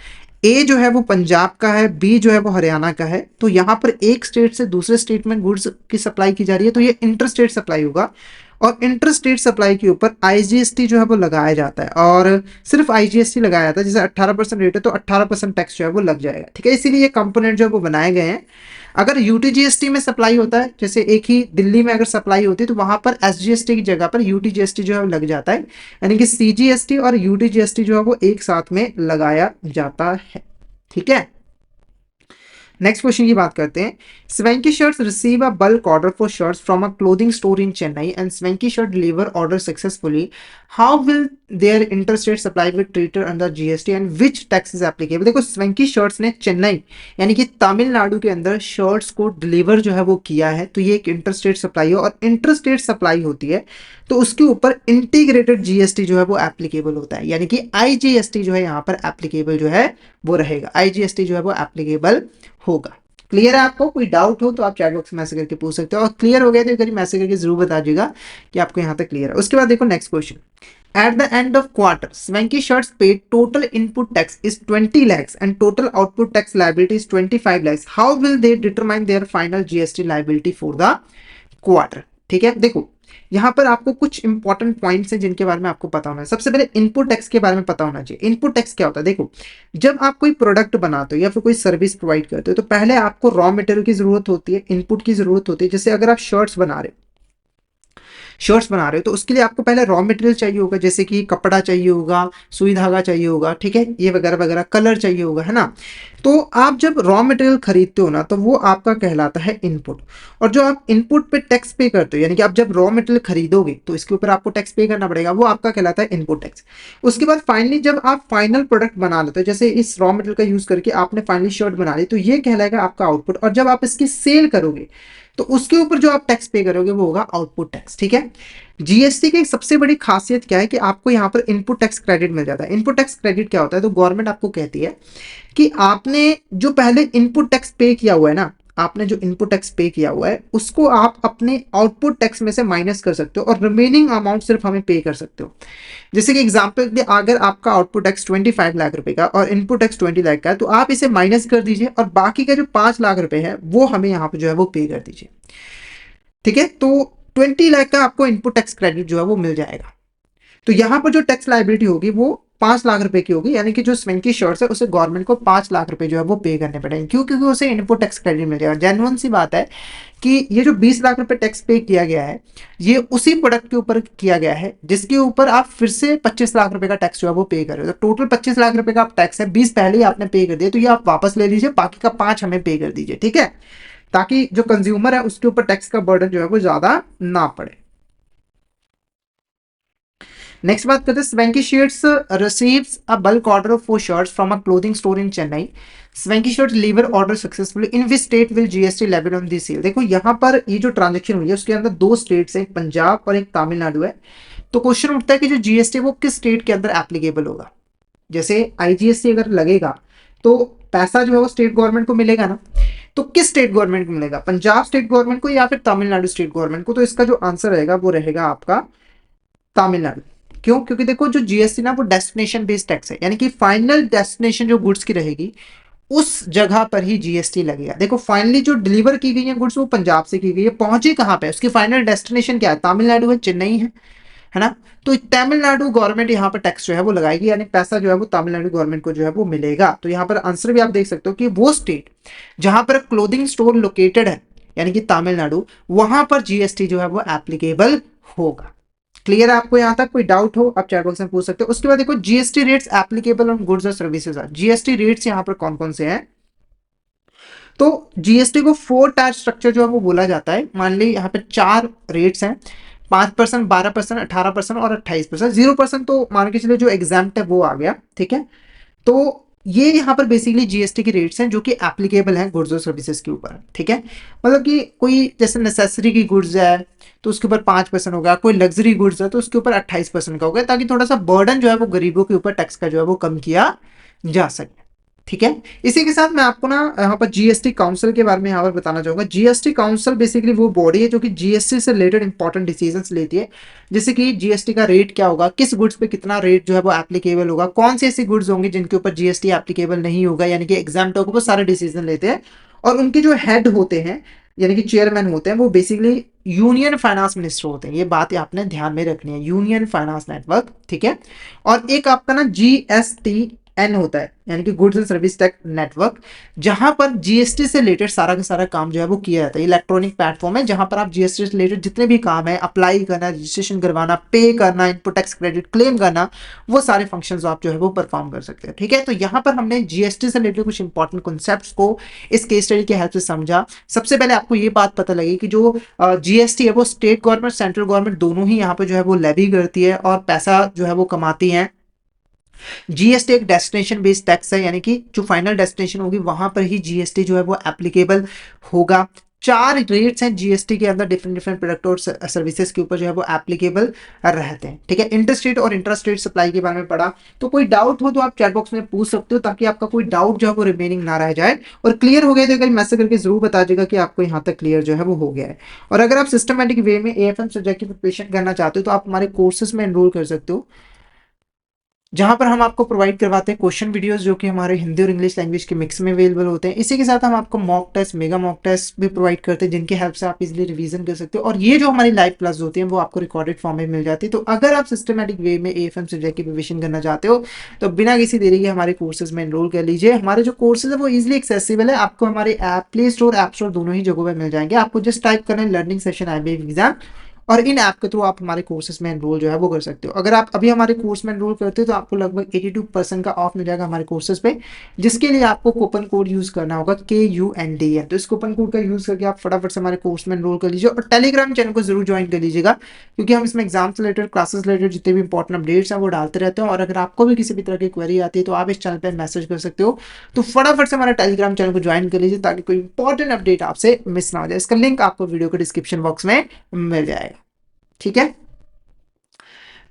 ए जो है वो पंजाब का है, बी जो है वो हरियाणा का है, तो यहाँ पर एक स्टेट से दूसरे स्टेट में गुड्स की सप्लाई की जा रही है, तो ये इंटर स्टेट सप्लाई होगा। और इंटर स्टेट सप्लाई के ऊपर आईजीएसटी जो है वो लगाया जाता है और सिर्फ आईजीएसटी लगाया जाता है। जैसे 18% रेट है तो 18% टैक्स जो है वो लग जाएगा, ठीक है। इसीलिए ये कंपोनेंट जो है वो बनाए गए हैं। अगर यूटीजीएसटी में सप्लाई होता है, जैसे एक ही दिल्ली में अगर सप्लाई होती है तो वहां पर एसजीएसटी की जगह पर यूटीजीएसटी जो है लग जाता है, यानी कि सीजीएसटी और यूटीजीएसटी जो है वो एक साथ में लगाया जाता है, ठीक है। नेक्स्ट क्वेश्चन की बात करते हैं। Swanky Shirts receive a bulk order for shirts from a clothing store in Chennai and Swanky Shirt deliver order successfully. How will their interstate supply be treated under GST and which tax is applicable? देखो Swanky Shirts ने चेन्नई यानी कि तमिलनाडु के अंदर shirts को deliver जो है वो किया है, तो ये एक इंटरस्टेट सप्लाई है और इंटरस्टेट सप्लाई होती है तो उसके ऊपर इंटीग्रेटेड जीएसटी जो है वो एप्लीकेबल होता है, यानी कि आईजीएसटी जो है यहाँ पर एप्लीकेबल जो है वो रहेगा, आईजीएसटी जो है वो एप्लीकेबल होगा। क्लियर है आपको? कोई डाउट हो तो आप चैट बॉक्स में मैसेज करके पूछ सकते हो और क्लियर हो गया तो कभी मैसेज करके जरूर बता दीजिएगा कि आपको यहाँ तक क्लियर है। उसके बाद देखो next question. At the end of quarter, Swanky Shirts paid total input tax is 20 lakhs and total output tax liability is 25 lakhs. How will they determine their final GST liability for the quarter? ठीक है, देखो यहाँ पर आपको कुछ important points हैं जिनके बारे में आपको पता होना है। सबसे पहले इनपुट टैक्स के बारे में पता होना चाहिए। इनपुट टैक्स क्या होता है? देखो जब आप कोई प्रोडक्ट बनाते हो या फिर कोई सर्विस प्रोवाइड करते हो तो पहले आपको रॉ मटेरियल की जरूरत होती है, इनपुट की जरूरत होती है। जैसे अगर आप शर्ट्स बना रहे हो शर्ट्स बना रहे हो तो उसके लिए आपको पहले रॉ मटेरियल चाहिए होगा, जैसे कि कपड़ा चाहिए होगा, सुई धागा चाहिए होगा, ठीक है, ये वगैरह वगैरह, कलर चाहिए होगा, है ना। तो आप जब रॉ मटेरियल खरीदते हो ना तो वो आपका कहलाता है इनपुट। और जो आप इनपुट पे टैक्स पे करते हो, यानी कि आप जब रॉ मटेरियल खरीदोगे तो इसके ऊपर आपको टैक्स पे करना पड़ेगा, वो आपका कहलाता है इनपुट टैक्स। उसके बाद फाइनली जब आप फाइनल प्रोडक्ट बना लेते हो, जैसे इस रॉ मटेरियल का यूज करके आपने फाइनली शर्ट बना ली, तो ये कहलाएगा आपका आउटपुट। और जब आप इसकी सेल करोगे तो उसके ऊपर जो आप टैक्स पे करोगे वो होगा आउटपुट टैक्स, ठीक है। जीएसटी की सबसे बड़ी खासियत क्या है कि आपको यहाँ पर इनपुट टैक्स क्रेडिट मिल जाता है। इनपुट टैक्स क्रेडिट क्या होता है, तो गवर्नमेंट आपको कहती है कि आपने जो पहले इनपुट टैक्स पे किया हुआ है ना, आपने जो इनपुट टैक्स पे किया हुआ है उसको आप अपने आउटपुट टैक्स में से माइनस कर सकते हो और रिमेनिंग अमाउंट सिर्फ हमें पे कर सकते हो। जैसे कि एग्जांपल के लिए अगर आपका आउटपुट टैक्स 25 लाख रुपए का और इनपुट टैक्स 20 लाख का है, तो आप इसे माइनस कर दीजिए और बाकी का जो 5 लाख रुपए है वो हमें यहाँ पे जो है वो पे कर दीजिए, ठीक है। तो 20 लाख का आपको इनपुट टैक्स क्रेडिट जो है वो मिल जाएगा। तो यहां पर जो टैक्स लाइबिलिटी होगी वो 5 लाख रुपए की होगी, यानी कि जो स्वेंकी शर्ट्स है उसे गवर्नमेंट को 5 लाख रुपए जो है वो पे करने पड़ेंगे। क्यों? क्योंकि उसे इनपुट टैक्स क्रेडिट मिल जाएगा। जेन्युइन सी बात है कि ये जो 20 लाख रुपए टैक्स पे किया गया है ये उसी प्रोडक्ट के ऊपर किया गया है जिसके ऊपर आप फिर से 25 लाख रुपए का टैक्स जो है वो पे कर रहे हो। तो टोटल 25 लाख रुपए का टैक्स है, 20 पहले ही आपने पे कर दिया, तो ये आप वापस ले लीजिए, बाकी का 5 हमें पे कर दीजिए, ठीक है, ताकि जो कंज्यूमर है उसके ऊपर टैक्स का बर्डन जो है वो ज्यादा ना पड़े। नेक्स्ट बात करते हैं, Swanky Shirts receives a bulk order of 4 shirts from a clothing store in Chennai. Swanky Shirts deliver order successfully, in which state will GST levied on this sale. देखो यहाँ पर ये जो ट्रांजेक्शन हुई है उसके अंदर 2 स्टेट्स हैं, एक पंजाब और एक तमिलनाडु है। तो क्वेश्चन उठता है कि जो जीएसटी वो किस स्टेट के अंदर एप्लीकेबल होगा। जैसे आईजीएसटी अगर लगेगा तो पैसा जो है वो स्टेट गवर्नमेंट को मिलेगा ना, तो किस स्टेट गवर्नमेंट को मिलेगा, पंजाब स्टेट गवर्नमेंट को या फिर तमिलनाडु स्टेट गवर्नमेंट को। तो इसका जो आंसर रहेगा वो रहेगा आपका तमिलनाडु। क्यों? क्योंकि देखो जो जीएसटी ना वो डेस्टिनेशन बेस्ड टैक्स है, यानी कि फाइनल डेस्टिनेशन जो गुड्स की रहेगी उस जगह पर ही जीएसटी लगेगा। देखो फाइनली जो डिलीवर की गई है गुड्स वो पंजाब से की गई है, पहुंची कहां पे, उसकी फाइनल डेस्टिनेशन क्या है, तमिलनाडु है, चेन्नई है ना। तो तमिलनाडु गवर्नमेंट यहाँ पर टैक्स जो है वो लगाएगी, यानी पैसा जो है वो तमिलनाडु गवर्नमेंट को जो है वो मिलेगा। तो यहाँ पर आंसर भी आप देख सकते हो कि वो स्टेट जहां पर क्लोथिंग स्टोर लोकेटेड है, यानी कि तमिलनाडु, वहां पर जीएसटी जो है वो एप्लीकेबल होगा। क्लियर है आपको? यहां तक कोई डाउट हो आप चैट बॉक्स में पूछ सकते हो। उसके बाद देखो GST rates applicable on goods और सर्विसेज आर। जीएसटी रेट्स यहाँ पर कौन कौन से हैं, तो जीएसटी को 4 टायर स्ट्रक्चर जो है वो बोला जाता है। मान ली यहाँ पे 4 रेट्स हैं, 5%, 12%, 18% और 28%। 0% तो मान के चले जो एग्जाम्प्ट है वो आ गया, ठीक है। तो ये यहाँ पर बेसिकली जीएसटी की रेट्स हैं जो कि एप्लीकेबल हैं गुड्स और सर्विसेज के ऊपर, ठीक है। मतलब कि कोई जैसे नेसेसरी की गुड्स है तो उसके ऊपर 5% होगा, कोई लग्जरी गुड्स है तो उसके ऊपर 28% का होगा, ताकि थोड़ा सा बर्डन जो है वो गरीबों के ऊपर टैक्स का जो है वो कम किया जा सके, ठीक है। इसी के साथ मैं आपको ना यहाँ पर जीएसटी काउंसिल के बारे में यहाँ पर बताना चाहूंगा। जीएसटी काउंसिल बेसिकली वो बॉडी है जो कि जीएसटी से रिलेटेड इंपॉर्टेंट डिसीजंस लेती है, जैसे कि जीएसटी का रेट क्या होगा, किस गुड्स पे कितना रेट जो है वो एप्लीकेबल होगा, कौन सी ऐसी गुड्स होंगी जिनके ऊपर जीएसटी एप्लीकेबल नहीं होगा, यानी कि एग्जाम्प्ट होगा, वो सारे डिसीजन लेते हैं। और उनके जो हेड होते हैं यानी कि चेयरमैन होते हैं वो बेसिकली यूनियन फाइनेंस मिनिस्टर होते हैं। ये बात आपने ध्यान में रखनी है, यूनियन फाइनेंस नेटवर्क, ठीक है। और एक आपका ना जीएसटी एन होता है, यानी कि goods and service tax network, जहां पर जीएसटी से रिलेटेड सारा का सारा काम जो है वो किया जाता है। इलेक्ट्रॉनिक प्लेटफॉर्म है जहां पर आप जीएसटी से रिलेटेड जितने भी काम है, अप्लाई करना, रजिस्ट्रेशन करवाना, पे करना, इनपुट टैक्स क्रेडिट क्लेम करना, वो सारे फंक्शंस आप जो है वो परफॉर्म कर सकते हैं, ठीक है। तो यहाँ पर हमने जीएसटी से रिलेटेड कुछ इंपॉर्टेंट कॉन्सेप्ट्स को इस केस स्टडी की हेल्प से समझा। सबसे पहले आपको ये बात पता लगी कि जो जीएसटी है वो स्टेट गवर्नमेंट सेंट्रल गवर्नमेंट दोनों ही यहाँ पे जो है वो लेवी करती है और पैसा जो है वो कमाती है। जीएसटी एक डेस्टिनेशन बेस्ड टैक्स है, यानी कि जो फाइनल डेस्टिनेशन होगी वहां पर ही जीएसटी जो है वो एप्लीकेबल होगा। 4 रेट्स हैं जीएसटी के अंदर डिफरेंट डिफरेंट प्रोडक्ट और सर्विसेज के ऊपर जो है वो एप्लीकेबल रहते हैं, ठीक है। इंटरस्टेट और इंट्रास्टेट सप्लाई के बारे में पढ़ा। तो कोई डाउट हो तो आप चैट बॉक्स में पूछ सकते हो, ताकि आपका कोई डाउट जो है वो रिमेनिंग ना रह जाए। और क्लियर हो गया तो एक मैसेज करके जरूर बता दीजिएगा कि आपको यहाँ तक क्लियर जो है वो हो गया है। और अगर आप सिस्टमैटिक वे में एएफएम सब्जेक्ट की प्रिपरेशन करना चाहते हो तो आप हमारे कोर्सेज में एनरोल कर सकते हो, जहां पर हम आपको प्रोवाइड करवाते हैं क्वेश्चन वीडियोस जो कि हमारे हिंदी और इंग्लिश लैंग्वेज के मिक्स में अवेलेबल होते हैं। इसी के साथ हम आपको mock test, mega mock test भी प्रोवाइड करते हैं, जिनकी हेल्प से आप इजीली रिवीजन कर सकते हो। और ये जो हमारी लाइव क्लास होती है वो आपको रिकॉर्डेड फॉर्म में मिल जाती है। तो अगर आप सिस्टमैटिक वे में एएफएम सब्जेक्ट की प्रिपरेशन करना चाहते हो तो बिना किसी देरी के हमारे कोर्सेज में एनरोल कर लीजिए। हमारे जो कोर्सेज है वो इजिली एक्सेसिबल है, आपको हमारे app play store, app store दोनों ही जगहों पर मिल जाएंगे। आपको जस्ट टाइप करना है लर्निंग सेशन IBF एग्जाम और इन ऐप के थ्रू आप हमारे कोर्सेज में एनरोल जो है वो कर सकते हो। अगर आप अभी हमारे कोर्स में एनरोल करते हो तो आपको लगभग 82% का ऑफ मिल जाएगा हमारे कोर्सेज पे, जिसके लिए आपको कूपन कोड यूज़ करना होगा KUNDN। तो इस कूपन कोड का यूज़ करके आप फटाफट से हमारे कोर्स में एनरोल कर लीजिए और टेलीग्राम चैनल को जरूर ज्वाइन कर लीजिएगा, क्योंकि हम इसमें एग्जाम से रिलेटेड, क्लासेस रिलेटेड जितने भी इंपॉर्टेंट अपडेट्स हैं वो डालते रहते हैं। और अगर आपको भी किसी भी तरह की क्वेरी आती है तो आप इस चैनल पर मैसेज कर सकते हो। तो फटाफट से हमारे टेलीग्राम चैनल को ज्वाइन कर लीजिए ताकि कोई इंपॉर्टेंट अपडेट आपसे मिस ना हो जाए। इसका लिंक आपको वीडियो के डिस्क्रिप्शन बॉक्स में मिल जाएगा, ठीक है।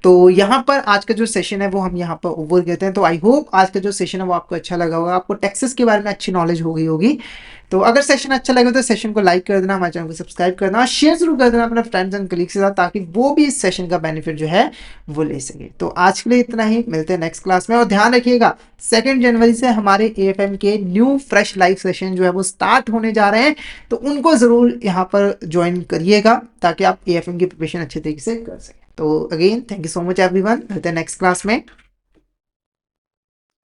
तो यहाँ पर आज का जो सेशन है वो हम यहाँ पर ओवर करते हैं। तो आई होप आज का जो सेशन है वो आपको अच्छा लगा होगा, आपको टैक्सेस के बारे में अच्छी नॉलेज हो गई होगी। तो अगर सेशन अच्छा लगे तो सेशन को लाइक कर देना, हमारे चैनल को सब्सक्राइब करना और शेयर जरूर कर देना अपने फ्रेंड्स एंड कलीग्स के साथ, ताकि वो भी इस सेशन का बेनिफिट जो है वो ले सके। तो आज के लिए इतना ही, मिलते हैं नेक्स्ट क्लास में। और ध्यान रखिएगा 2 जनवरी से हमारे AFM के न्यू फ्रेश लाइव सेशन जो है वो स्टार्ट होने जा रहे हैं, तो उनको जरूर यहाँ पर ज्वाइन करिएगा ताकि आप AFM की प्रिपरेशन अच्छे तरीके से कर सकें। तो again thank you so much everyone, मिलते हैं नेक्स्ट क्लास में।